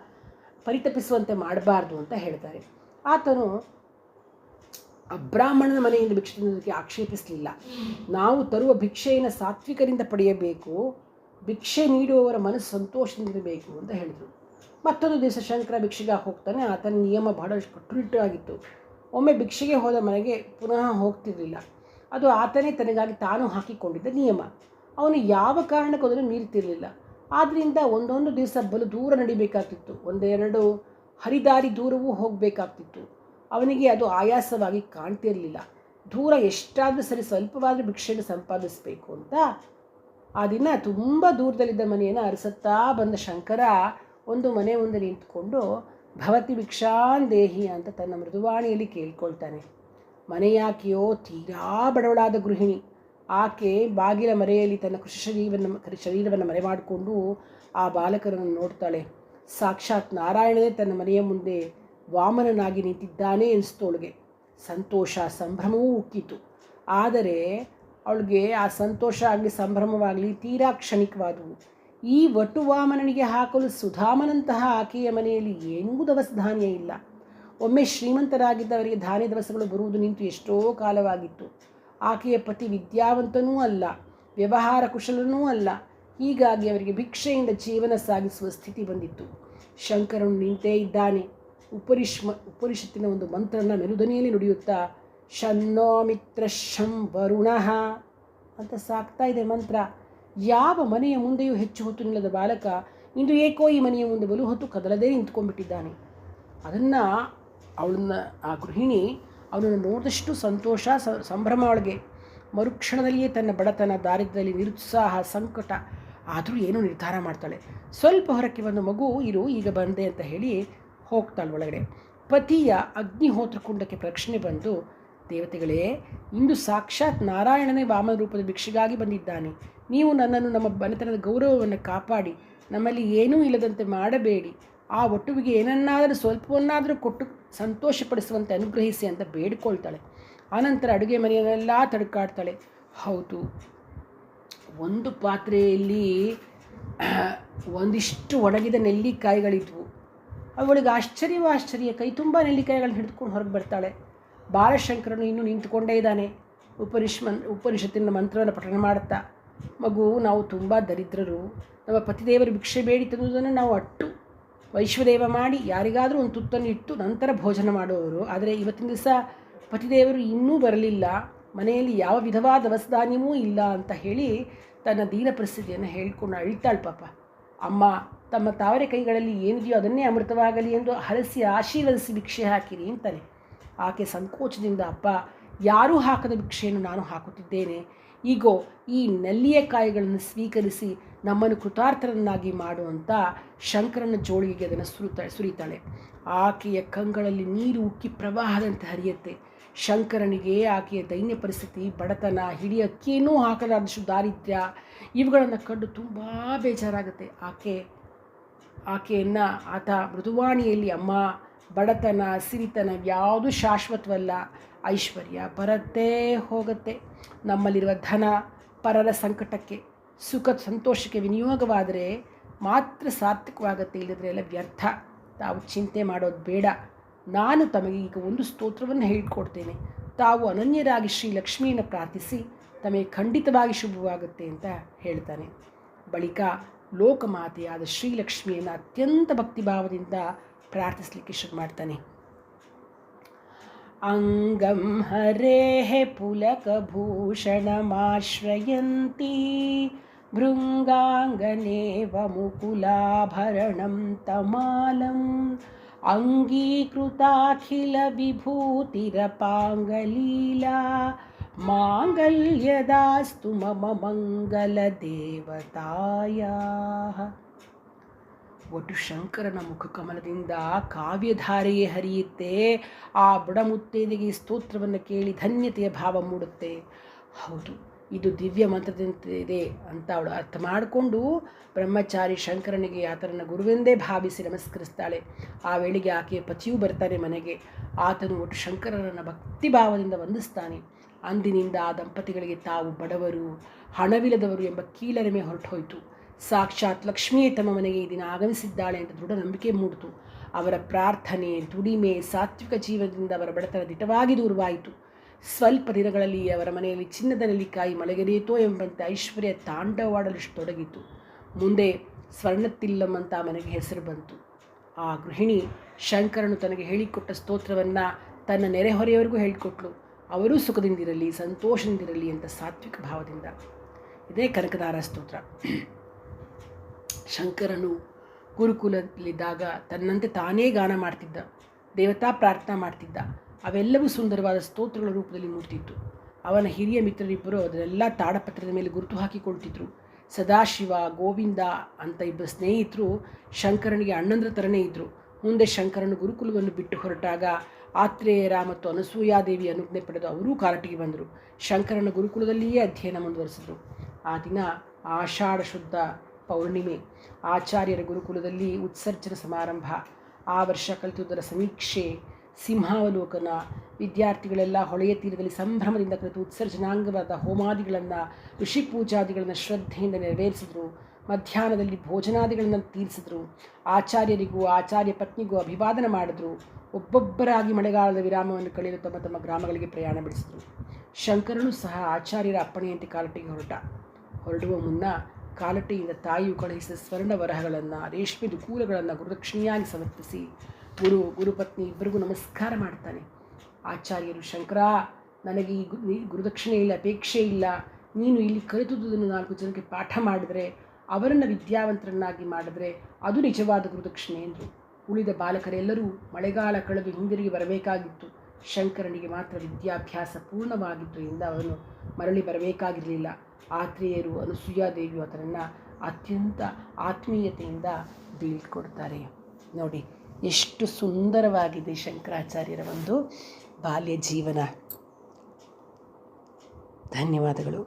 ಪರಿತಪಿಸುವಂತೆ ಮಾಡಬಾರ್ದು ಅಂತ ಹೇಳ್ತಾರೆ. ಆತನು ಬ್ರಾಹ್ಮಣನ ಮನೆಯಿಂದ ಭಿಕ್ಷೆ ತಿನ್ನೋದಕ್ಕೆ ಆಕ್ಷೇಪಿಸಲಿಲ್ಲ. ನಾವು ತರುವ ಭಿಕ್ಷೆಯನ್ನು ಸಾತ್ವಿಕರಿಂದ ಪಡೆಯಬೇಕು, ಭಿಕ್ಷೆ ನೀಡುವವರ ಮನಸ್ಸು ಸಂತೋಷದಿಂದಿರಬೇಕು ಅಂತ ಹೇಳಿದರು. ಮತ್ತೊಂದು ದಿವಸ ಶಂಕರ ಭಿಕ್ಷೆಗೆ ಹೋಗ್ತಾನೆ. ಆತನ ನಿಯಮ ಬಹಳ ಕಟ್ಟುನಿಟ್ಟಾಗಿತ್ತು. ಒಮ್ಮೆ ಭಿಕ್ಷೆಗೆ ಹೋದ ಮನೆಗೆ ಪುನಃ ಹೋಗ್ತಿರಲಿಲ್ಲ. ಅದು ಆತನೇ ತನಗಾಗಿ ತಾನು ಹಾಕಿಕೊಂಡಿದ್ದ ನಿಯಮ. ಅವನು ಯಾವ ಕಾರಣಕ್ಕೂ ಅದನ್ನು ಮೀರ್ತಿರಲಿಲ್ಲ. ಆದ್ದರಿಂದ ಒಂದೊಂದು ದಿವಸ ಬಲು ದೂರ ನಡಿಬೇಕಾಗ್ತಿತ್ತು, 1-2 ಹರಿದಾರಿ ದೂರವೂ ಹೋಗಬೇಕಾಗ್ತಿತ್ತು. ಅವನಿಗೆ ಅದು ಆಯಾಸವಾಗಿ ಕಾಣ್ತಿರಲಿಲ್ಲ. ದೂರ ಎಷ್ಟಾದರೂ ಸರಿ, ಸ್ವಲ್ಪವಾದರೂ ಭಿಕ್ಷೆಯನ್ನು ಸಂಪಾದಿಸಬೇಕು ಅಂತ ಆ ದಿನ ತುಂಬ ದೂರದಲ್ಲಿದ್ದ ಮನೆಯನ್ನು ಅರಸುತ್ತಾ ಬಂದ ಶಂಕರ ಒಂದು ಮನೆ ಮುಂದೆ ನಿಂತ್ಕೊಂಡು ಭವತಿ ಭಿಕ್ಷಾನ್ ದೇಹಿ ಅಂತ ತನ್ನ ಮೃದುವಾಣಿಯಲ್ಲಿ ಕೇಳ್ಕೊಳ್ತಾನೆ. ಮನೆಯಾಕೆಯೋ ತೀರಾ ಬಡವಳಾದ ಗೃಹಿಣಿ. ಆಕೆ ಬಾಗಿಲ ಮರೆಯಲ್ಲಿ ತನ್ನ ಕೃಷಿ ಶರೀರವನ್ನು ಮರೆ ಮಾಡಿಕೊಂಡು ಆ ಬಾಲಕರನ್ನು ನೋಡ್ತಾಳೆ. ಸಾಕ್ಷಾತ್ ನಾರಾಯಣನೇ ತನ್ನ ಮನೆಯ ಮುಂದೆ ವಾಮನನಾಗಿ ನಿಂತಿದ್ದಾನೆ ಎನಿಸ್ತೋಳಿಗೆ. ಸಂತೋಷ ಸಂಭ್ರಮವೂ ಉಕ್ಕಿತು. ಆದರೆ ಅವಳಿಗೆ ಆ ಸಂತೋಷ ಆಗಲಿ ಸಂಭ್ರಮವಾಗಲಿ ತೀರಾ ಕ್ಷಣಿಕವಾದವು. ಈ ವಟುವಾಮನನಿಗೆ ಹಾಕಲು ಸುಧಾಮನಂತಹ ಆಕೆಯ ಮನೆಯಲ್ಲಿ ಏನೂ ದವಸ ಧಾನ್ಯ ಇಲ್ಲ. ಒಮ್ಮೆ ಶ್ರೀಮಂತರಾಗಿದ್ದವರಿಗೆ ಧಾನ್ಯ ದವಸಗಳು ಬರುವುದು ನಿಂತು ಎಷ್ಟೋ ಕಾಲವಾಗಿತ್ತು. ಆಕೆಯ ಪತಿ ವಿದ್ಯಾವಂತನೂ ಅಲ್ಲ, ವ್ಯವಹಾರ ಕುಶಲನೂ ಅಲ್ಲ. ಹೀಗಾಗಿ ಅವರಿಗೆ ಭಿಕ್ಷೆಯಿಂದ ಜೀವನ ಸಾಗಿಸುವ ಸ್ಥಿತಿ ಬಂದಿತ್ತು. ಶಂಕರನು ನಿಂತೇ ಇದ್ದಾನೆ. ಉಪನಿಷತ್ತಿನ ಒಂದು ಮಂತ್ರನ ಮೆಲುದನಿಯಲ್ಲಿ ನುಡಿಯುತ್ತಾ ಶನ್ನೋ ಮಿತ್ರ ಶಂ ವರುಣಃ ಅಂತ ಸಾಕ್ತಾ ಇದೆ ಮಂತ್ರ. ಯಾವ ಮನೆಯ ಮುಂದೆಯೂ ಹೆಚ್ಚು ಹೊತ್ತು ನಿಲ್ಲದ ಬಾಲಕ ಇಂದು ಏಕೋ ಈ ಮನೆಯ ಮುಂದೆ ಬಲು ಹೊತ್ತು ಕದಲದೇ ನಿಂತ್ಕೊಂಡ್ಬಿಟ್ಟಿದ್ದಾನೆ. ಅದನ್ನು ಆ ಗೃಹಿಣಿ ಅವನನ್ನು ನೋಡಿದಷ್ಟು ಸಂತೋಷ ಸಂಭ್ರಮ ಅವಳಿಗೆ. ಮರುಕ್ಷಣದಲ್ಲಿಯೇ ತನ್ನ ಬಡತನ, ದಾರಿದ್ರ್ಯದಲ್ಲಿ ನಿರುತ್ಸಾಹ, ಸಂಕಟ ಆದರೂ ಏನೋ ನಿರ್ಧಾರ ಮಾಡ್ತಾಳೆ. ಸ್ವಲ್ಪ ಹೊರಕ್ಕೆ ಬಂದು ಮಗು ಇರು ಈಗ ಬಂದೆ ಅಂತ ಹೇಳಿ ಹೋಗ್ತಾಳೆ ಒಳಗಡೆ. ಪತಿಯ ಅಗ್ನಿಹೋತ್ರ ಕುಂಡಕ್ಕೆ ಪ್ರಶ್ನೆ ಬಂದು, ದೇವತೆಗಳೇ, ಇಂದು ಸಾಕ್ಷಾತ್ ನಾರಾಯಣನೇ ವಾಮನ ರೂಪದ ಭಿಕ್ಷೆಗಾಗಿ ಬಂದಿದ್ದಾನೆ. ನೀವು ನನ್ನನ್ನು ನಮ್ಮ ಮನೆತನದ ಗೌರವವನ್ನು ಕಾಪಾಡಿ ನಮ್ಮಲ್ಲಿ ಏನೂ ಇಲ್ಲದಂತೆ ಮಾಡಬೇಡಿ. ಆ ಒಟ್ಟುವಿಗೆ ಏನನ್ನಾದರೂ ಸ್ವಲ್ಪವನ್ನಾದರೂ ಕೊಟ್ಟು ಸಂತೋಷಪಡಿಸುವಂತೆ ಅನುಗ್ರಹಿಸಿ ಅಂತ ಬೇಡಿಕೊಳ್ತಾಳೆ. ಆನಂತರ ಅಡುಗೆ ಮನೆಯನ್ನೆಲ್ಲ ತಡ್ಕಾಡ್ತಾಳೆ. ಹೌದು, ಒಂದು ಪಾತ್ರೆಯಲ್ಲಿ ಒಂದಿಷ್ಟು ಒಣಗಿದ ನೆಲ್ಲಿಕಾಯಿಗಳಿದ್ವು. ಅವಳಿಗೆ ಆಶ್ಚರ್ಯ, ಕೈ ತುಂಬ ನೆಲ್ಲಿಕಾಯಿಗಳನ್ನ ಹಿಡಿದುಕೊಂಡು ಹೊರಗೆ ಬರ್ತಾಳೆ. ಬಾಲಶಂಕರನು ಇನ್ನೂ ನಿಂತುಕೊಂಡೇ ಇದ್ದಾನೆ. ಉಪನಿಷತ್ತಿನ ಮಂತ್ರವನ್ನು ಪಠಣ ಮಾಡುತ್ತಾ, ಮಗು, ನಾವು ತುಂಬ ದರಿದ್ರರು. ನಮ್ಮ ಪತಿದೇವರು ಭಿಕ್ಷೆ ಬೇಡಿ ತಂದುದನ್ನು ನಾವು ಅಟ್ಟು ವೈಶ್ವದೇವ ಮಾಡಿ ಯಾರಿಗಾದರೂ ಒಂದು ತುತ್ತನ್ನು ಇಟ್ಟು ನಂತರ ಭೋಜನ ಮಾಡುವವರು. ಆದರೆ ಇವತ್ತಿನ ದಿವಸ ಪತಿದೇವರು ಇನ್ನೂ ಬರಲಿಲ್ಲ, ಮನೆಯಲ್ಲಿ ಯಾವ ವಿಧವಾದ ದವಸಧಾನ್ಯವೂ ಇಲ್ಲ ಅಂತ ಹೇಳಿ ತನ್ನ ದೀನ ಪರಿಸ್ಥಿತಿಯನ್ನು ಹೇಳಿಕೊಂಡು ಅಳ್ತಾಳೆ. ಪಾಪ ಅಮ್ಮ, ತಮ್ಮ ತಾವರೆ ಕೈಗಳಲ್ಲಿ ಏನಿದೆಯೋ ಅದನ್ನೇ ಅಮೃತವಾಗಲಿ ಎಂದು ಹರಸಿ ಆಶೀರ್ವದಿಸಿ ಭಿಕ್ಷೆ ಹಾಕಿರಿ ಅಂತಾನೆ. ಆಕೆ ಸಂಕೋಚದಿಂದ, ಅಪ್ಪ, ಯಾರೂ ಹಾಕದ ಭಿಕ್ಷೆಯನ್ನು ನಾನು ಹಾಕುತ್ತಿದ್ದೇನೆ. ಈಗೋ ಈ ನೆಲ್ಲಿಕಾಯಿಗಳನ್ನು ಸ್ವೀಕರಿಸಿ ನಮ್ಮನ್ನು ಕೃತಾರ್ಥರನ್ನಾಗಿ ಮಾಡುವಂಥ ಶಂಕರನ ಜೋಳಿಗೆಗೆ ಅದನ್ನು ಸುರಿತಾಳೆ. ಆಕೆಯ ಕಂಗಳಲ್ಲಿ ನೀರು ಉಕ್ಕಿ ಪ್ರವಾಹದಂತೆ ಹರಿಯುತ್ತೆ. ಶಂಕರನಿಗೆ ಆಕೆಯ ದೈನ್ಯ ಪರಿಸ್ಥಿತಿ, ಬಡತನ, ಹಿಡಿ ಅಕ್ಕಿಯನ್ನೂ ಹಾಕಲಾದಷ್ಟು ದಾರಿದ್ರ್ಯ ಇವುಗಳನ್ನು ಕಂಡು ತುಂಬ ಬೇಜಾರಾಗುತ್ತೆ. ಆಕೆಯನ್ನು ಆತ ಮೃದುವಾಣಿಯಲ್ಲಿ, ಅಮ್ಮ, ಬಡತನ, ಸಿರಿತನ ಯಾವುದೂ ಶಾಶ್ವತವಲ್ಲ. ಐಶ್ವರ್ಯ ಬರುತ್ತೆ ಹೋಗುತ್ತೆ. ನಮ್ಮಲ್ಲಿರುವ ಧನ ಪರರ ಸಂಕಟಕ್ಕೆ, ಸುಖ ಸಂತೋಷಕ್ಕೆ ವಿನಿಯೋಗವಾದರೆ ಮಾತ್ರ ಸಾರ್ಥಕವಾಗುತ್ತೆ, ಇಲ್ಲದ್ರೆ ಎಲ್ಲ ವ್ಯರ್ಥ. ತಾವು ಚಿಂತೆ ಮಾಡೋದು ಬೇಡ. ನಾನು ತಮಗೆ ಈಗ ಒಂದು ಸ್ತೋತ್ರವನ್ನು ಹೇಳಿಕೊಡ್ತೇನೆ. ತಾವು ಅನನ್ಯರಾಗಿ ಶ್ರೀ ಲಕ್ಷ್ಮಿಯನ್ನು ಪ್ರಾರ್ಥಿಸಿ ತಮಗೆ ಖಂಡಿತವಾಗಿ ಶುಭವಾಗುತ್ತೆ ಅಂತ ಹೇಳ್ತಾನೆ. ಬಳಿಕ ಲೋಕಮಾತೆಯಾದ ಶ್ರೀಲಕ್ಷ್ಮಿಯನ್ನು ಅತ್ಯಂತ ಭಕ್ತಿಭಾವದಿಂದ ಪ್ರಾರ್ಥಿಸಲಿಕ್ಕೆ ಶುರು ಮಾಡ್ತಾನೆ. ಅಂಗಂ ಹರೇಃ ಪುಲಕಭೂಷಣಮಾಶ್ರಯಂತಿ ಭೃಂಗಾಂಗನೇವ ಮುಕುಲಾಭರಣಂ ತಮಾಲಂ ಅಂಗೀಕೃತಾಖಿಲ ವಿಭೂತಿರಪಾಂಗಲೀಲಾ ಮಾಂಗಲ್ಯದಾಸ್ತು ಮಮ ಮಂಗಲ ದೇವತಾಯಾಃ. ಒಟ್ಟು ಶಂಕರನ ಮುಖಕಮಲದಿಂದ ಕಾವ್ಯಧಾರೆಯೇ ಹರಿಯುತ್ತೆ. ಆ ಬುಡಮುತ್ತೇದಿಗೆ ಸ್ತೋತ್ರವನ್ನು ಕೇಳಿ ಧನ್ಯತೆಯ ಭಾವ ಮೂಡುತ್ತೆ. ಹೌದು, ಇದು ದಿವ್ಯ ಮಂತ್ರದಂತಿದೆ ಅಂತ ಅವಳು ಅರ್ಥ ಮಾಡಿಕೊಂಡು ಬ್ರಹ್ಮಚಾರಿ ಶಂಕರನಿಗೆ ಆತನನ್ನು ಗುರುವೆಂದೇ ಭಾವಿಸಿ ನಮಸ್ಕರಿಸ್ತಾಳೆ. ಆ ವೇಳೆಗೆ ಆಕೆಯ ಪತಿಯೂ ಬರ್ತಾನೆ ಮನೆಗೆ. ಆತನು ಒಟ್ಟು ಶಂಕರನನ್ನು ಭಕ್ತಿಭಾವದಿಂದ ವಂದಿಸ್ತಾನೆ. ಅಂದಿನಿಂದ ಆ ದಂಪತಿಗಳಿಗೆ ತಾವು ಬಡವರು, ಹಣವಿಲ್ಲದವರು ಎಂಬ ಕೀಳರಿಮೆ ಹೊರಟೋಯ್ತು. ಸಾಕ್ಷಾತ್ ಲಕ್ಷ್ಮಿಯೇ ತಮ್ಮ ಮನೆಗೆ ಈ ದಿನ ಆಗಮಿಸಿದ್ದಾಳೆ ಅಂತ ದೃಢ ನಂಬಿಕೆ ಮೂಡಿತು. ಅವರ ಪ್ರಾರ್ಥನೆ, ದುಡಿಮೆ, ಸಾತ್ವಿಕ ಜೀವನದಿಂದ ಅವರ ಬಡತನ ದಿಟವಾಗಿ ದೂರವಾಯಿತು. ಸ್ವಲ್ಪ ದಿನಗಳಲ್ಲಿ ಅವರ ಮನೆಯಲ್ಲಿ ಚಿನ್ನದ ನೆಲ್ಲಿಕಾಯಿ ಮಳೆಗೆರೆಯಿತೋ ಎಂಬಂತೆ ಐಶ್ವರ್ಯ ತಾಂಡವಾಡಲುಷ್ಟೊಡಗಿತು. ಮುಂದೆ ಸ್ವರ್ಣತಿಲ್ಲಂ ಅಂತ ಮನೆಗೆ ಹೆಸರು ಬಂತು. ಆ ಗೃಹಿಣಿ ಶಂಕರನು ತನಗೆ ಹೇಳಿಕೊಟ್ಟ ಸ್ತೋತ್ರವನ್ನು ತನ್ನ ನೆರೆಹೊರೆಯವರಿಗೂ ಹೇಳಿಕೊಟ್ಲು. ಅವರೂ ಸುಖದಿಂದಿರಲಿ, ಸಂತೋಷದಿಂದಿರಲಿ ಅಂತ ಸಾತ್ವಿಕ ಭಾವದಿಂದ. ಇದೇ ಕನಕದಾರ ಸ್ತೋತ್ರ. ಶಂಕರನು ಗುರುಕುಲದಲ್ಲಿದ್ದಾಗ ತನ್ನಂತೆ ತಾನೇ ಗಾನ ಮಾಡ್ತಿದ್ದ, ದೇವತಾ ಪ್ರಾರ್ಥನಾ ಮಾಡ್ತಿದ್ದ. ಅವೆಲ್ಲವೂ ಸುಂದರವಾದ ಸ್ತೋತ್ರಗಳ ರೂಪದಲ್ಲಿ ಮೂಡ್ತಿತ್ತು. ಅವನ ಹಿರಿಯ ಮಿತ್ರರಿಬ್ಬರು ಅದನ್ನೆಲ್ಲ ತಾಡಪತ್ರದ ಮೇಲೆ ಗುರುತು ಹಾಕಿಕೊಳ್ತಿದ್ರು. ಸದಾಶಿವ, ಗೋವಿಂದ ಅಂತ ಇಬ್ಬರು ಸ್ನೇಹಿತರು ಶಂಕರನಿಗೆ ಅಣ್ಣಂದ್ರ ಥರನೇ ಇದ್ದರು. ಮುಂದೆ ಶಂಕರನು ಗುರುಕುಲವನ್ನು ಬಿಟ್ಟು ಹೊರಟಾಗ ಆತ್ರೇಯರ ಮತ್ತು ಅನಸೂಯಾದೇವಿ ಅನುಜ್ಞೆ ಪಡೆದು ಅವರೂ ಕಾರಟಿಗೆ ಬಂದರು. ಶಂಕರನ ಗುರುಕುಲದಲ್ಲಿಯೇ ಅಧ್ಯಯನ ಮುಂದುವರೆಸಿದರು. ಆ ದಿನ ಆಷಾಢ ಶುದ್ಧ ಪೌರ್ಣಿಮೆ. ಆಚಾರ್ಯರ ಗುರುಕುಲದಲ್ಲಿ ಉತ್ಸರ್ಜನ ಸಮಾರಂಭ. ಆ ವರ್ಷ ಕಲಿತುದರ ಸಮೀಕ್ಷೆ, ಸಿಂಹಾವಲೋಕನ, ವಿದ್ಯಾರ್ಥಿಗಳೆಲ್ಲ ಹೊಳೆಯ ತೀರದಲ್ಲಿ ಸಂಭ್ರಮದಿಂದ ಕಲಿತು ಉತ್ಸರ್ಜನಾಂಗವಾದ ಹೋಮಾದಿಗಳನ್ನು, ಋಷಿ ಪೂಜಾದಿಗಳನ್ನು ಶ್ರದ್ಧೆಯಿಂದ ನೆರವೇರಿಸಿದರು. ಮಧ್ಯಾಹ್ನದಲ್ಲಿ ಭೋಜನಾದಿಗಳನ್ನು ತೀರಿಸಿದರು. ಆಚಾರ್ಯರಿಗೂ ಆಚಾರ್ಯ ಪತ್ನಿಗೂ ಅಭಿವಾದನ ಮಾಡಿದ್ರು. ಒಬ್ಬೊಬ್ಬರಾಗಿ ಮಳೆಗಾಲದ ವಿರಾಮವನ್ನು ಕಳೆಯಲು ತಮ್ಮ ತಮ್ಮ ಗ್ರಾಮಗಳಿಗೆ ಪ್ರಯಾಣ ಬೆಳೆಸಿದರು. ಶಂಕರನು ಸಹ ಆಚಾರ್ಯರ ಅಪ್ಪಣೆಯಂತೆ ಕಾಲಟಿಗೆ ಹೊರಡುವ ಮುನ್ನ ಕಾಲಟಿಯಿಂದ ತಾಯಿಯು ಕಳುಹಿಸಿದ ಸ್ವರ್ಣ ವರಹಗಳನ್ನು, ರೇಷ್ಮೆ ದುಕೂಲಗಳನ್ನು ಗುರುದಕ್ಷಿಣೆಯಾಗಿ ಸಮರ್ಪಿಸಿ ಗುರುಪತ್ನಿ ಇಬ್ಬರಿಗೂ ನಮಸ್ಕಾರ ಮಾಡ್ತಾನೆ. ಆಚಾರ್ಯರು, ಶಂಕರ, ನನಗೆ ಈ ಗುರುದಕ್ಷಿಣೆಯಲ್ಲಿ ಅಪೇಕ್ಷೆ ಇಲ್ಲ. ನೀನು ಇಲ್ಲಿ ಕಲಿತುದನ್ನು 4 ಜನಕ್ಕೆ ಪಾಠ ಮಾಡಿದರೆ, ಅವರನ್ನು ವಿದ್ಯಾವಂತರನ್ನಾಗಿ ಮಾಡಿದರೆ ಅದು ನಿಜವಾದ ಗುರುದಕ್ಷಿಣೆ ಎಂದರು. ಉಳಿದ ಬಾಲಕರೆಲ್ಲರೂ ಮಳೆಗಾಲ ಕಳೆದು ಹಿಂದಿರುಗಿ ಬರಬೇಕಾಗಿತ್ತು. ಶಂಕರನಿಗೆ ಮಾತ್ರ ವಿದ್ಯಾಭ್ಯಾಸ ಪೂರ್ಣವಾಗಿದ್ದರಿಂದ ಅವನು ಮರಳಿ ಬರಬೇಕಾಗಿರಲಿಲ್ಲ. ಆತ್ರೇಯರು, ಅನಸೂಯಾದೇವಿಯು ಅದನ್ನು ಅತ್ಯಂತ ಆತ್ಮೀಯತೆಯಿಂದ ಬೀಳ್ಕೊಡ್ತಾರೆ. ನೋಡಿ ಎಷ್ಟು ಸುಂದರವಾಗಿದೆ ಶಂಕರಾಚಾರ್ಯರ ಒಂದು ಬಾಲ್ಯ ಜೀವನ. ಧನ್ಯವಾದಗಳು.